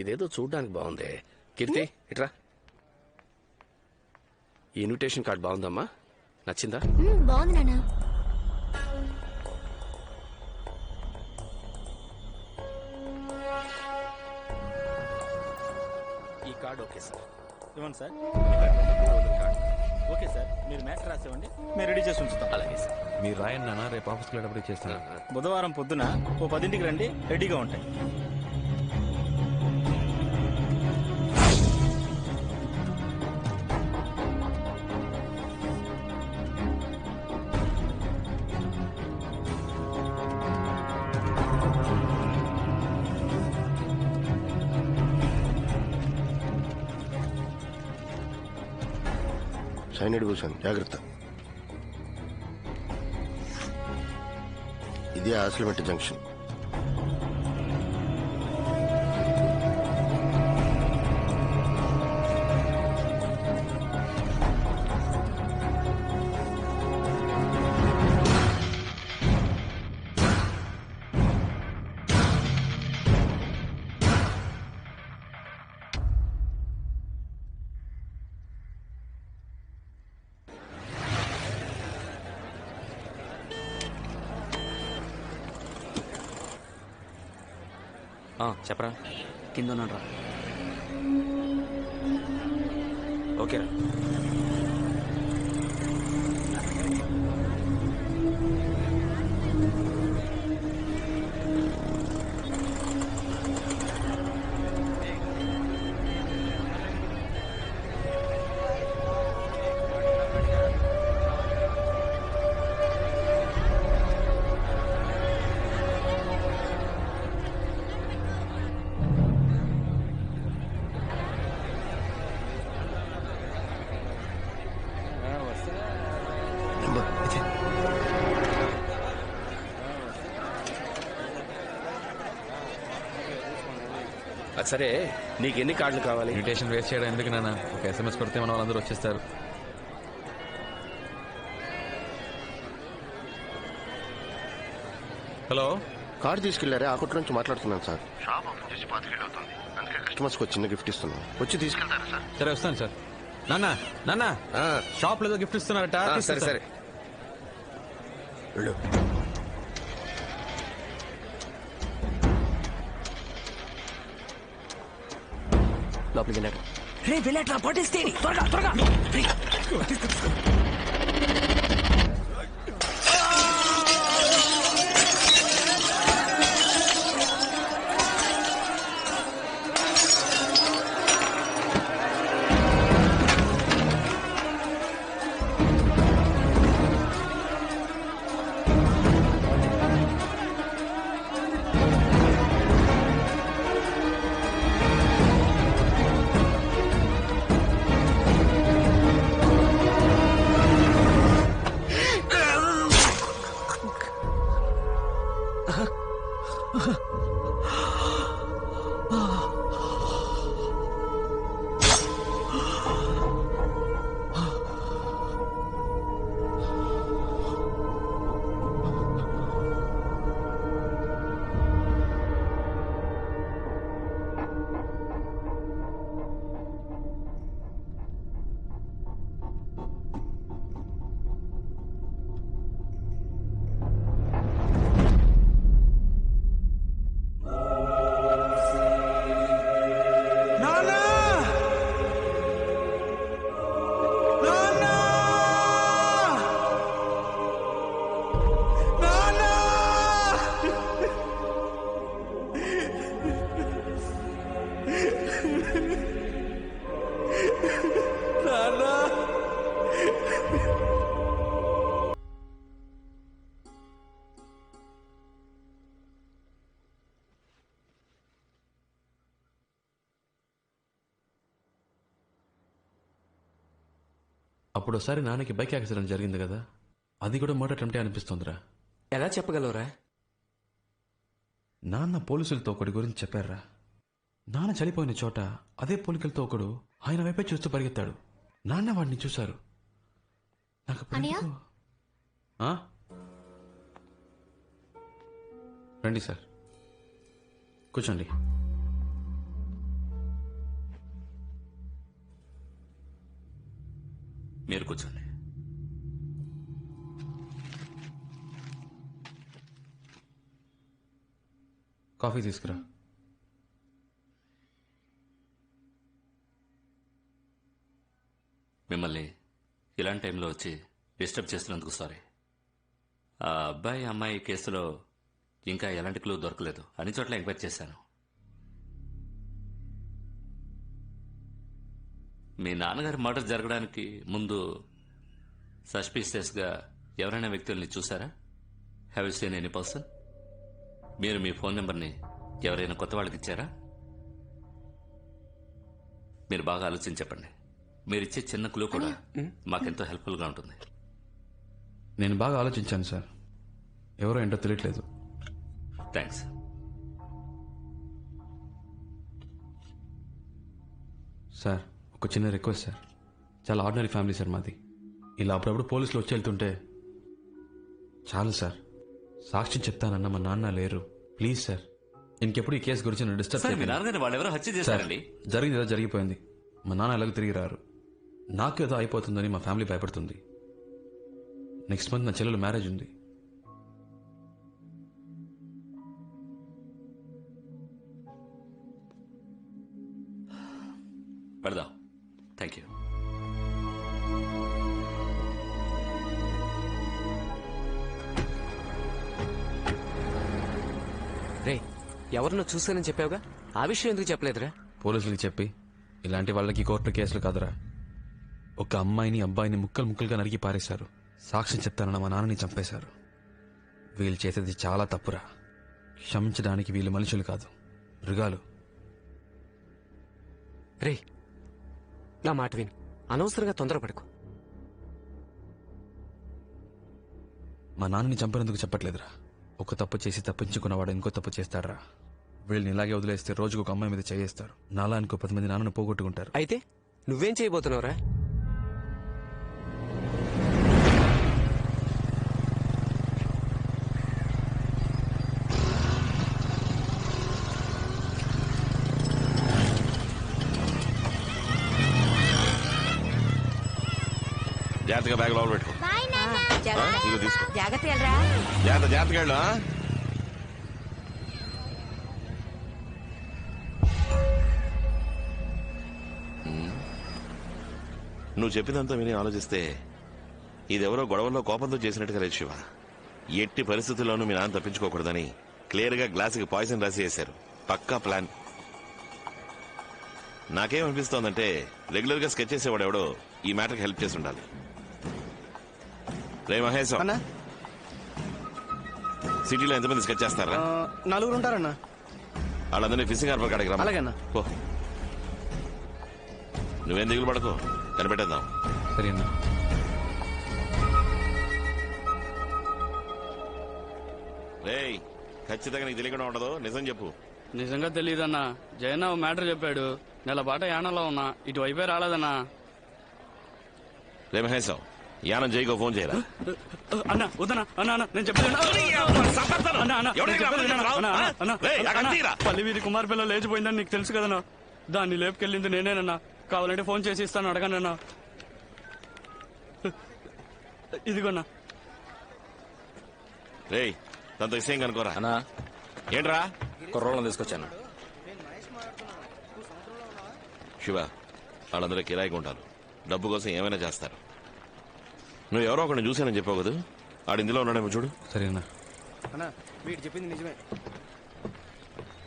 ఇదేదో చూడ్డానికి బాగుంది. కీర్తి ఇట్రా. ఈ ఇన్విటేషన్ కార్డ్ బాగుందమ్మా, నచ్చిందా? బాగుంది నాన్న. ఈ కార్డ్ ఓకే సార్. ఇవ్వండి సార్. ఓకే సార్, మీరు మ్యాటర్ రాసివ్వండి, మేము రెడీ చేసి ఉంచుతాం. అలాగే సార్. మీరు రాయండి నాన్న, రేపు ఆఫీస్కి వెళ్ళేటప్పుడు చేస్తాను. బుధవారం పొద్దున ఓ 10ంటికి రండి, రెడీగా ఉంటాయి. సైనైడ్ భూషణ్, జాగ్రత్త. ఇది ఆసిలిమెట్ జంక్షన్. చెప్పరా. కింద ఉన్నాను రా. ఓకేరా. సరే, నీకు ఎన్ని కార్డులు కావాలి? ఇన్విటేషన్ వేస్ట్ చేయడం ఎందుకు నాన్న, ఒక SMS కొడితే మన వాళ్ళందరూ వచ్చేస్తారు. హలో, కారు తీసుకెళ్లారే, ఆ కొట్టు నుంచి మాట్లాడుతున్నాను సార్. షాప్ ఓపెన్ చేసి 5 ఏళ్ళు అవుతుంది, అందుకే కస్టమర్స్ కి చిన్న గిఫ్ట్ ఇస్తున్నాను. వచ్చి తీసుకెళ్తారా సార్? సరే వస్తాను సార్. నాన్న నాన్న, షాప్ లో ఏదో గిఫ్ట్ ఇస్తున్నారట. సరే సరే వెళ్ళు. లోపలికి వెళ్ళాడు. రే వెళ్ళాట్రా, పట్టేస్తే త్వరగా త్వరగా. అప్పుడు ఒకసారి నాన్నకి బైక్ యాక్సిడెంట్ జరిగింది కదా, అది కూడా మర్డర్ అటెంప్టే అనిపిస్తుందిరా. ఎలా చెప్పగలవురా? నాన్న పోలీసులతో ఒకటి గురించి చెప్పారా. నాన్న చనిపోయిన చోట అదే పోలికలతో ఒకడు ఆయన వైపే చూస్తూ పరిగెత్తాడు. నాన్న వాడిని చూశారు. నాకు అప్పుడు ఎందుకో- ఆ? రండి సార్, కూర్చోండి. మీరు కూర్చోండి. కాఫీ తీసుకురా. మిమ్మల్ని ఇలాంటి టైంలో వచ్చి డిస్టర్బ్ చేస్తున్నందుకు సారీ. ఆ అబ్బాయి అమ్మాయి కేసులో ఇంకా ఎలాంటి క్లూ దొరకలేదు. అన్ని చోట్ల ఎంక్వైరీ చేశాను. మీ నాన్నగారి మర్డర్ జరగడానికి ముందు సస్పీషియస్గా ఎవరైనా వ్యక్తుల్ని చూసారా? Have you seen any person? మీరు మీ ఫోన్ నెంబర్ని ఎవరైనా కొత్త వాళ్ళకి ఇచ్చారా? మీరు బాగా ఆలోచించి చెప్పండి. మీరిచ్చే చిన్న క్లూ కూడా మాకెంతో హెల్ప్ఫుల్గా ఉంటుంది. నేను బాగా ఆలోచించాను సార్, ఎవరో ఏంటో తెలియట్లేదు. థ్యాంక్స్. సార్, ఒక చిన్న రిక్వెస్ట్ సార్. చాలా ఆర్డినరీ ఫ్యామిలీ సార్ మాది. ఇలా అప్పుడప్పుడు పోలీసులు వచ్చి వెళ్తుంటే చాలు సార్. సాక్ష్యం చెప్తానన్న మా నాన్న లేరు. ప్లీజ్ సార్, ఇంకెప్పుడు ఈ కేసు గురించి డిస్టర్బ్ సార్, మీ నాన్నగారిని వాళ్ళెవరో హత్య చేశారండి. జరిగింది ఏదో జరిగిపోయింది. మా నాన్న ఎలాగో తిరిగి రారు. నాకు ఏదో అయిపోతుందని మా ఫ్యామిలీ భయపడుతుంది. నెక్స్ట్ మంత్ నా చెల్లెలు మ్యారేజ్ ఉంది. పెడదాం. Thank you. రే, ఎవరినో చూసానని చెప్పావుగా, ఆ విషయం ఎందుకు చెప్పలేదురా? పోలీసులకి చెప్పి ఇలాంటి వాళ్ళకి కోర్టు కేసులు కాదురా. ఒక అమ్మాయిని అబ్బాయిని ముక్కలు ముక్కలుగా నరికి పారేశారు. సాక్ష్యం చెప్తానన్న మా నాన్నని చంపేశారు. వీళ్ళు చేసేది చాలా తప్పురా. క్షమించడానికి వీళ్ళు మనుషులు కాదు, మృగాలు. రే, నా మాట విని అనవసరంగా తొందరపడకు. మా నాన్నని చంపినందుకు చెప్పట్లేదురా. ఒక తప్పు చేసి తప్పించుకున్నవాడు ఇంకో తప్పు చేస్తాడరా. వీళ్ళని ఇలాగే వదిలేస్తే రోజుకు ఒక అమ్మాయి మీద చేయేస్తారు. నాలా ఇంకో 10 మంది నాన్నను పోగొట్టుకుంటారు. అయితే నువ్వేం చేయబోతున్నావురా? జాగ్రత్తగా బ్యాగ్ లోపల పెట్టుకో. ఇదిగో తీసుకో. జాగ్రత్త వెళ్ళరా. జాగ్రత్తగా వెళ్ళు. నువ్వు చెప్పినంతా విని ఆలోచిస్తే ఇదెవరో గొడవల్లో కోపంతో చేసినట్టుగా లేదు శివ. ఎట్టి పరిస్థితుల్లోనూ మీ నాన్న తప్పించుకోకూడదని క్లియర్ గా గ్లాసుకి పాయిజన్ రాసి వేశారు. పక్కా ప్లాన్. నాకేమనిపిస్తోందంటే రెగ్యులర్ గా స్కెచ్ చేసేవాడు ఎవడో ఈ మ్యాటర్కి హెల్ప్ చేసి ఉండాలి. రే మహేశ్, సిటీలో ఎంతమంది స్కెచ్ చేస్తారా? 4 ఉంటారన్నా. వాళ్ళందరినీ ఫిషింగ్ హార్బర్ కాడికి రమ్మా. అలాగేనా. పో. నువ్వేం దిగులు పడకు, కనిపెట్టేద్దాం. సరేనా? రేయ్, ఖచ్చితంగా నీకు తెలియకుండా ఉండదు. నిజం చెప్పు. నిజంగా తెలియదన్నా. జయన్న మ్యాటర్ చెప్పాడు. నెల పాట యానంలో ఉన్నా, ఇటువైపే రాలేదన్నా. రే మహేశం, యానం జైకో ఫోన్ చేయరా. అన్నా వద్దనా. అన్నా నేను చెప్పాను. పల్లి వీధి కుమార్ పిల్ల లేచిపోయిందని నీకు తెలుసు కదన్నా. దాన్ని లేపుకెళ్ళింది నేనేనన్నా. కావాలంటే ఫోన్ చేసి ఇస్తాను, అడగనన్నా. ఇదిగోన్నా. రేయ్, తనతో విషయం కనుకోరా. అన్నా ఏంట్రా? కుర్రోళ్ళని తీసుకొచ్చాను. శివ, వాళ్ళందరూ కిరాయిగా ఉంటారు. డబ్బు కోసం ఏమైనా చేస్తారు. నువ్వు ఎవరో ఒకరిని చూశానని చెప్పావు కదా, ఆడు ఇందులో ఉన్నాడేమో చూడు. సరేనా? వీడు చెప్పింది నిజమే.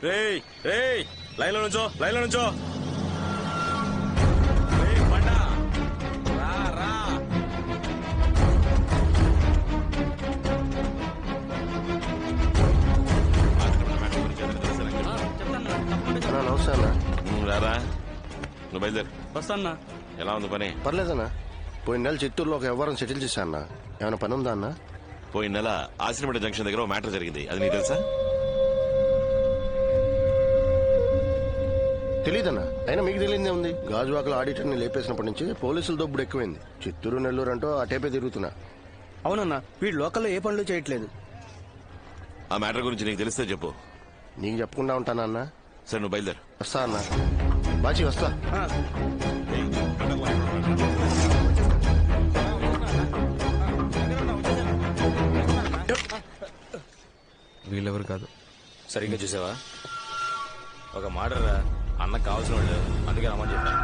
రేయ్ రేయ్, లైన్లో నుంచో, లైన్లో నుంచో. నమస్తే అన్న. రారా, నువ్వు బయలుదేరు. వస్తానా. ఎలా ఉంది పని? పర్లేదన్నా. పోయిన నెల చిత్తూరులో ఒక వ్యవహారం సెటిల్ చేశా అన్న. ఏమైనా పని ఉందా అన్న? పోయిన నెల ఆశ్రమడ జంక్షన్ దగ్గర మ్యాటర్ జరిగింది, అది నీకు తెలుసా? తెలీదన్నా. అయినా మీకు తెలియదే ఉంది. గాజువాకల ఆడిటర్ని లేపేసినప్పటి నుంచి పోలీసుల దొబ్బుడు ఎక్కువైంది. చిత్తూరు నెల్లూరు అంటూ ఆ టైపే తిరుగుతున్నా. అవునన్నా, వీడు లోకల్లో ఏ పనులు చేయట్లేదు. ఆ మ్యాటర్ గురించి నీకు తెలిస్తే చెప్పు. నీకు చెప్పకుండా ఉంటానా అన్న? సరే, నువ్వు బయలుదేరు. వస్తా అన్న. బాచి వస్తా. వీళ్ళెవరు కాదు. సరిగ్గా చూసావా? ఒక మాటరా, అన్నకు కావాల్సిన వాళ్ళు, అందుకే రమ్మని చెప్పాను.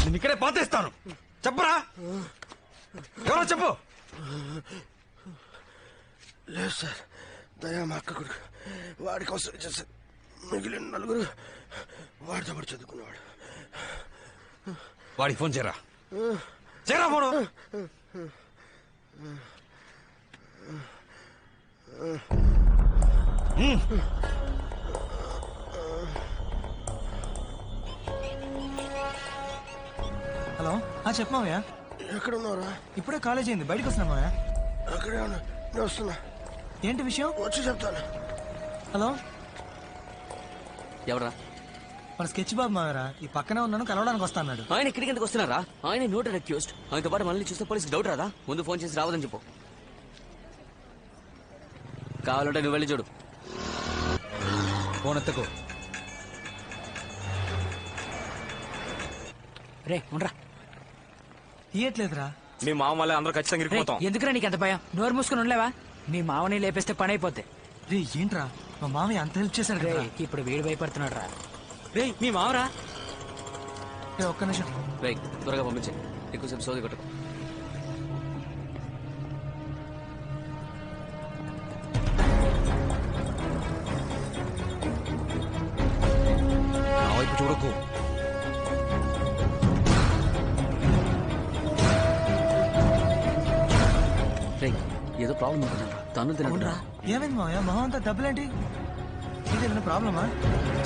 నేను ఇక్కడే పాతేస్తాను. చెప్పరా, ఎవరో చెప్పు. లేదు సార్, దయా మా అక్క కొడుకు. వాడి కోసం చేశారు. మిగిలిన నలుగురు వాడితో పాటు చదువుకునేవాడు. వాడికి ఫోన్ చేయరా, చేయరా ఫోను. హలో, చెప్పు మావయ్య. ఎక్కడ ఉన్నావురా? ఇప్పుడే కాలేజ్ అయింది, బయటకు వస్తున్నా మావయ్య. అక్కడే ఉన్నా, నేను వస్తున్నా. ఏంటి విషయం? వచ్చి చెప్తాను. హలో, ఎవరా? మన స్కెచ్ బాబు మావరా. ఈ పక్కనే ఉన్నాను, కలవడానికి వస్తా అన్నాడు. ఆయన ఇక్కడికి ఎందుకు వస్తున్నారా? ఆయన నోట్ అక్యూస్డ్. ఆయనతో పాటు మనల్ని చూస్తే పోలీసుకి డౌట్ రాదా? ముందు ఫోన్ చేసి రావదని చెప్పు. కావాలంటే నువ్వు వెళ్ళి చూడు. ఫోన్ ఎత్తకు. రే ఉండరా. తీయట్లేదురా. మీ మామ వల్ల అందరూ ఖచ్చితంగా ఇరికిపోతాం. ఎందుకురా నీకు ఎంత భయం? నోరు మూసుకుని ఉండలేవా? మీ మామని లేపేస్తే పని అయిపోద్ది. రే ఏంట్రా, మా మామయ్య అంత హెల్ప్ చేశాడు కదా. ఇప్పుడు వీడు భయపడుతున్నాడు రా. రే మీ మావరా? ఒక్క నిమిషం. రేయ్ త్వరగా పంపించే, ఎక్కువసేపు సోది కొట్టకు. నా వైపు చూడకు. ఏదో ప్రాబ్లం ఉంటుందా? తను తినరా. ఏమైంది మావయ్య, మొహం అంతా దెబ్బలేంటి? ఇదేమైనా ప్రాబ్లమా?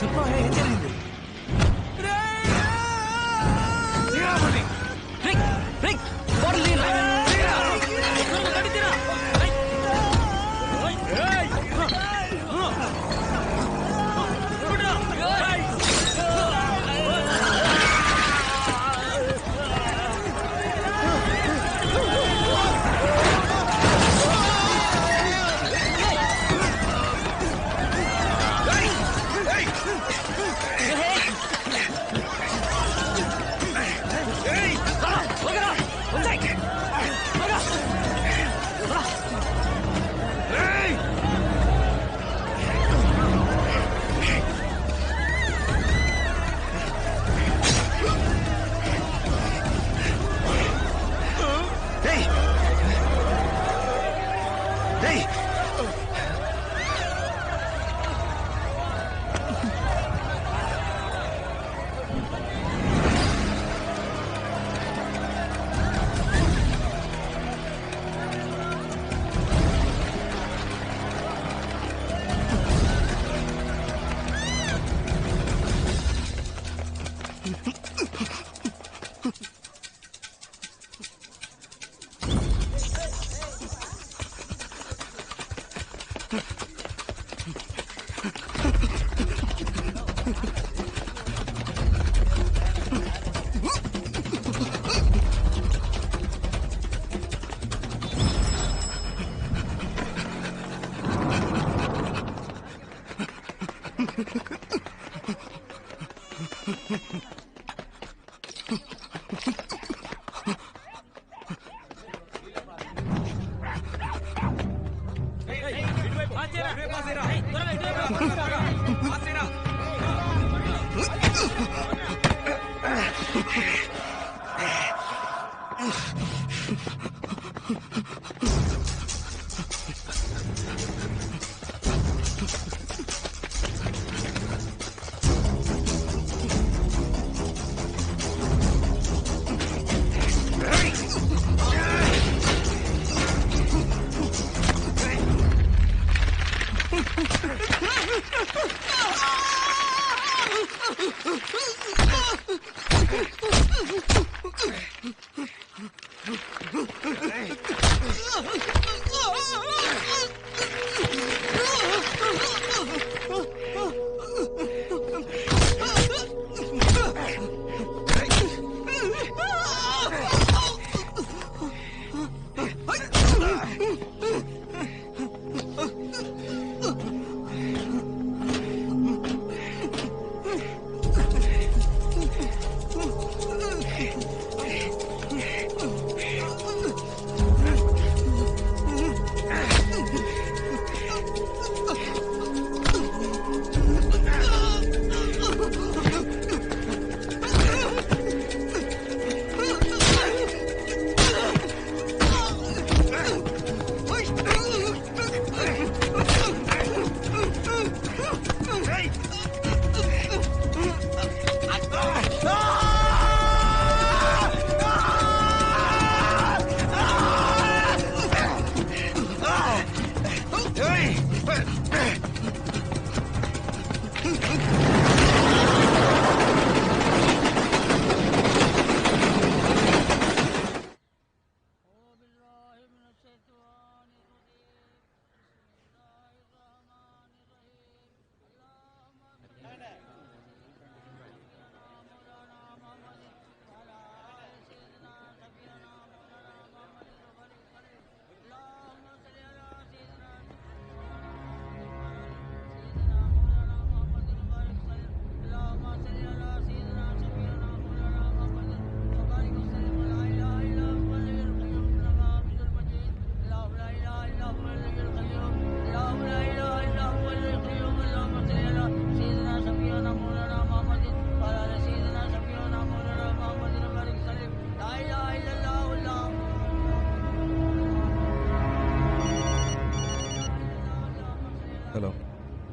చెప్పు ఏం జరిగింది? హలో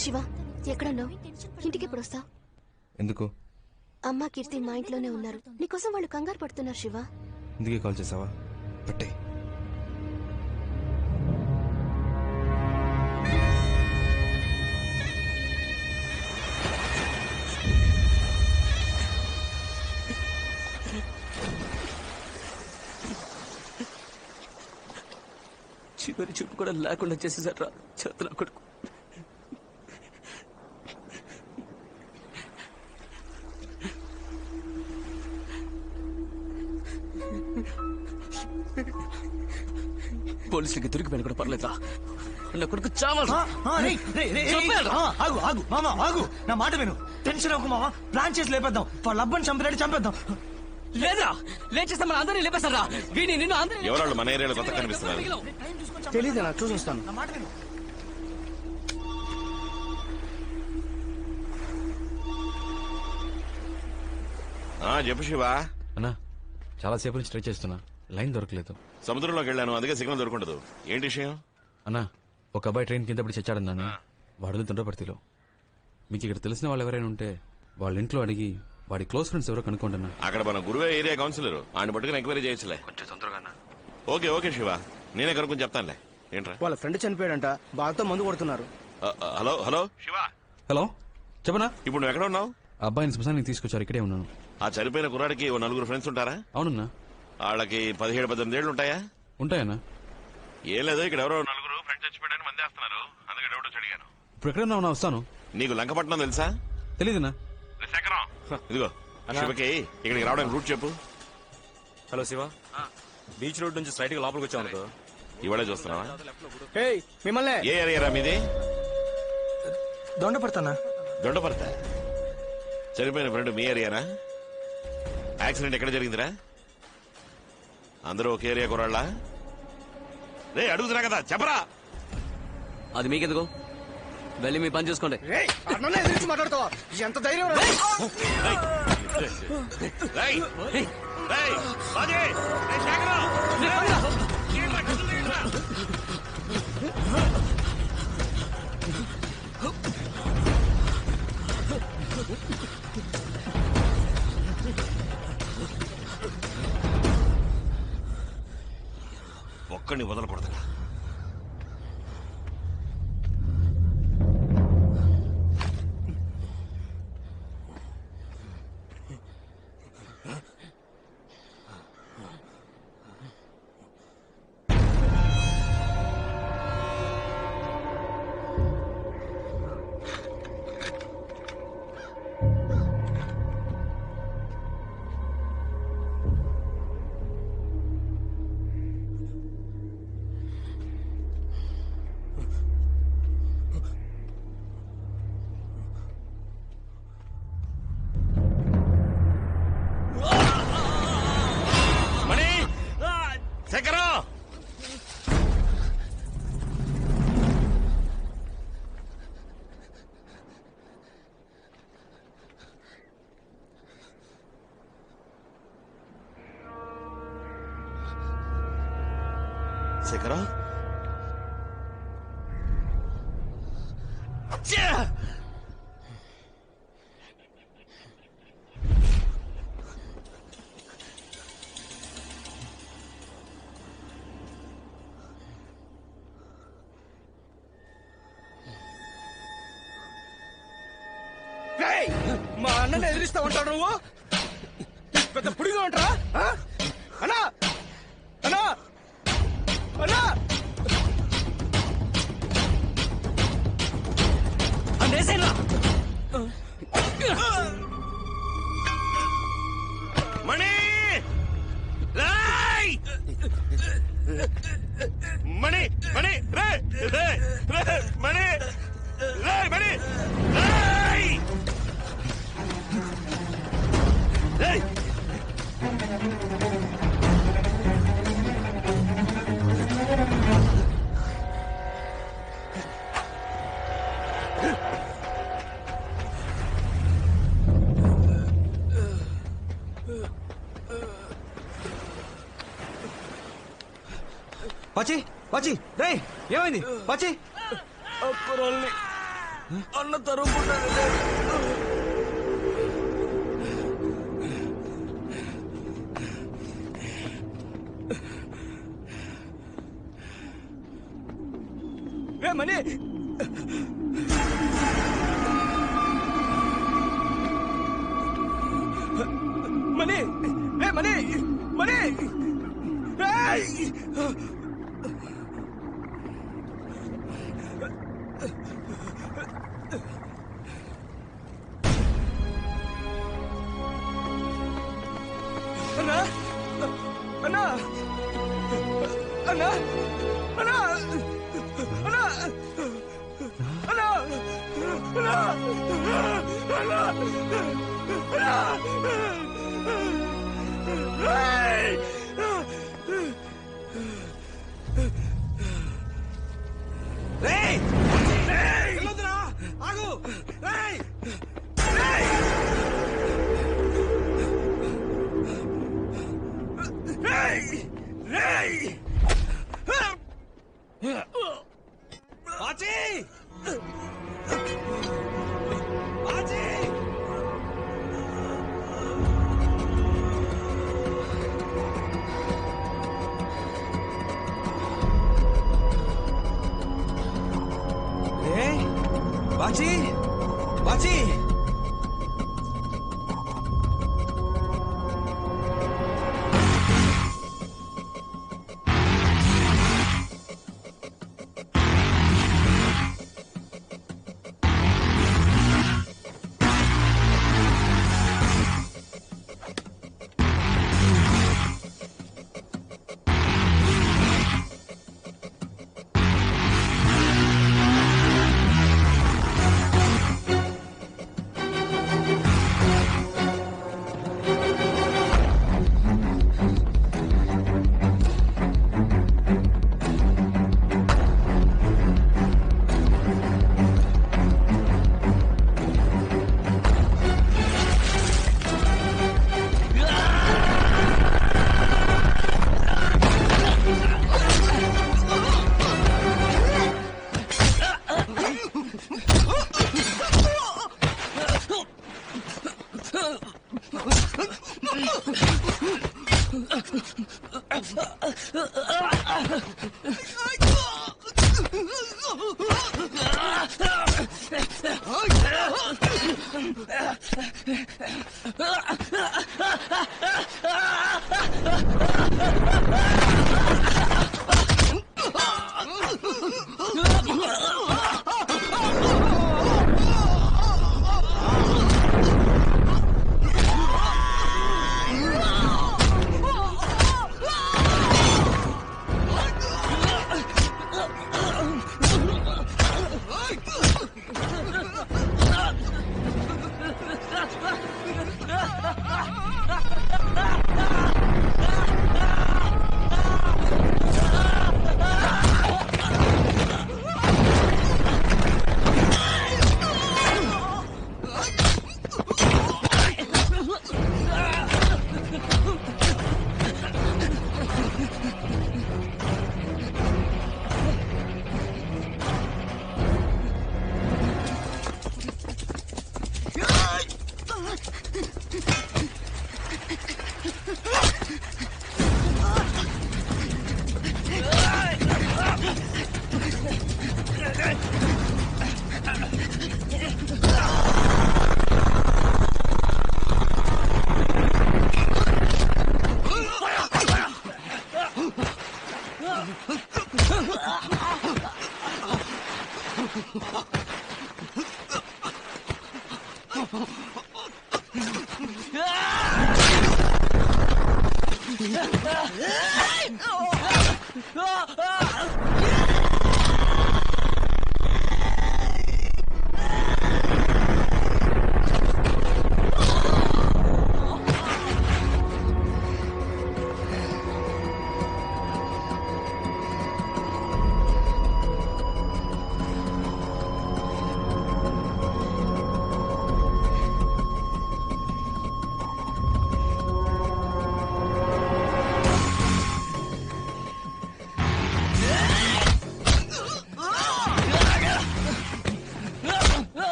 శివ, ఎక్కడున్నావు? ఇంటికి ఎప్పుడు వస్తావు? ఎందుకు? అమ్మ కీర్తి మా ఇంట్లోనే ఉన్నారు. నీకోసం వాళ్ళు కంగారు పడుతున్నారు శివ. ఇందుకే కాల్ చేసావా? పట్టే. చివరి చూపు కూడా లేకుండా చేసేసారా చేతుల కొడుకు. పోలీసులకి దొరికిపోయిన కూడా పర్లేదా? నా కొడుకు చావాలి. ఆగు ఆగు మామా ఆగు, నా మాట విను. టెన్షన్ అవ్వకు మామా, ప్లాన్ చేసి లేపేద్దాం. వాళ్ళ అబ్బని చంపినట్టు చంపేద్దాం. లేదా లేచేస్తే మన అందరినీ లేపేస్తారా? వీడిని నిన్ను అందరినీ ఎవరాళ్ళు మన ఏరియాలో కొత్త కనిపిస్తున్నారు? తెలీదు, నాకు చూసి వస్తాను. నా మాట విను. చెప్పు శివా. అన్నా చాలాసేపు నుంచి ట్రై చేస్తున్నా, లైన్ దొరకలేదు. సముద్రంలోకి వెళ్ళాను, అందుకే సిగ్నల్ దొరకదు. ఏంటి విషయం? అన్నా ఒక అబ్బాయి ట్రైన్ కింద పడి చచ్చాడన్నాను. వాడు తుండ్రపర్తిలో. మీకు ఇక్కడ తెలిసిన వాళ్ళు ఎవరైనా ఉంటే వాళ్ళ ఇంట్లో అడిగి వాడి క్లోజ్ ఫ్రెండ్స్ ఎవరో కనుక్కోండి. అక్కడ మన గురువే ఏరియా కౌన్సిలర్, ఆయన పట్టుకుని ఎంక్వైరీ చేయొచ్చులే. కొంచెం తొందరగా. ఓకే ఓకే శివ, నేనే కనుక్కొని చెప్తానులే. ఏంట్రా? వాళ్ళ ఫ్రెండ్ చనిపోయాడంట, బాధతో మందు కొడుతున్నారు. Hello hello Shiva. హలో చెప్పనా? ఇప్పుడు నువ్వు ఎక్కడ ఉన్నావు? అబ్బాయిని శ్మశానికి తీసుకొచ్చారు, ఇక్కడే ఉన్నాను. ఆ చనిపోయిన కుర్రాడికి ఓ నలుగురు ఫ్రెండ్స్ ఉంటారా? అవునన్నా. వాళ్ళకి 17-18 ఏళ్ళు ఉంటాయా? ఉంటాయన్నా. ఏం లేదు, ఇక్కడ ఎవరో నలుగురు ఫ్రెండ్స్ చచ్చిపోయాడని మంది వేస్తున్నారు, అందుకే ఇప్పుడు ఎక్కడ ఉన్నావు? వస్తాను. నీకు లంకపట్నం తెలుసా? తెలీదునా? ఇదిగో శివకి ఇక్కడికి రావడానికి రూట్ చెప్పు. హలో శివ, బీచ్ రోడ్ నుంచి స్ట్రైట్ గా లోపలికి వచ్చావు అనుకో. ఇవాళే చూస్తున్నావా? మిమ్మల్ని ఏ ఏరియా మీది? దొండపడతానా? దొండపడతా. చనిపోయిన ఫ్రెండ్ మీ ఏరియానా? యాక్సిడెంట్ ఎక్కడ జరిగిందిరా? అందరూ ఒక ఏరియా కురాళ్ళ? రే అడుగుతున్నా కదా చెప్పరా. అది మీకెందుకు? వెళ్ళి మీ పని చూసుకోండి. మాట్లాడతావా? ఎంత ధైర్యం! ఒక్కడిని వదలకూడదురా. శేఖరా, మా అన్నని ఎదిరిస్తా ఉంటాడు నువ్వు? పెద్ద పుడిగా ఉంటారా? అన్నా అన్నా అన్నా మణి, మణి మణి రే రే రే మణి రే మణి రే పచ్చి పచ్చి రే ఏమైంది పచ్చి? అన్న తరుముకుంటాను. మనీ మనీ మనీ మనీ అన్నా అన్నా అన్నా అన్నా అన్నా అన్నా అన్నా అన్నా ఆగు బాజీ బాజీ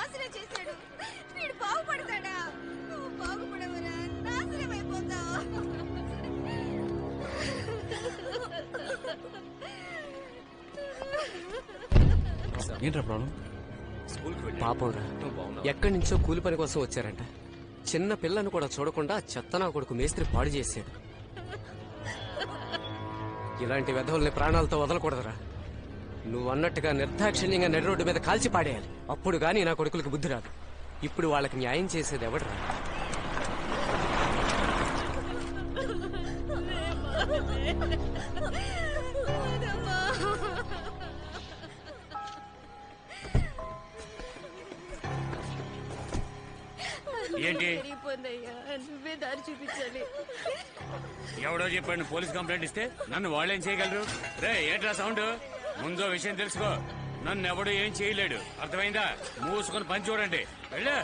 నాశనం చేశాడు. వీడు బాగుపడతాడా? నువ్వు బాగుపడవరా, నాశనం అయిపోతావు. ఏంట్రా ప్రాబ్లం? పాపంరా, ఎక్కడి నుంచో కూలి పని కోసం వచ్చారంట. చిన్న పిల్లను కూడా చూడకుండా చెత్తనా కొడుకు మేస్త్రి పాడు చేశాడు. ఇలాంటి వెధవుల్ని ప్రాణాలతో వదలకూడదురా. నువ్వు అన్నట్టుగా నిర్దాక్షిణ్యంగా నడి రోడ్డు మీద కాల్చి పాడేయాలి. అప్పుడు గానీ నా కొడుకులకు బుద్ధి రాదు. ఇప్పుడు వాళ్ళకి న్యాయం చేసేది ఎవడరా? ఏంటి? నువ్వే దారి చూపించాలి. ఎవడో చెప్పాడు పోలీస్ కంప్లైంట్ ఇస్తే నన్ను వాళ్ళేం చేయగలరు? రే ఏంట్రా సౌండ్? ముందో విషయం తెలుసుకో. నన్ను ఎవడు ఏం చేయలేడు, అర్థమైందా? మూసుకొని పని చూడండి. వెళ్ళు.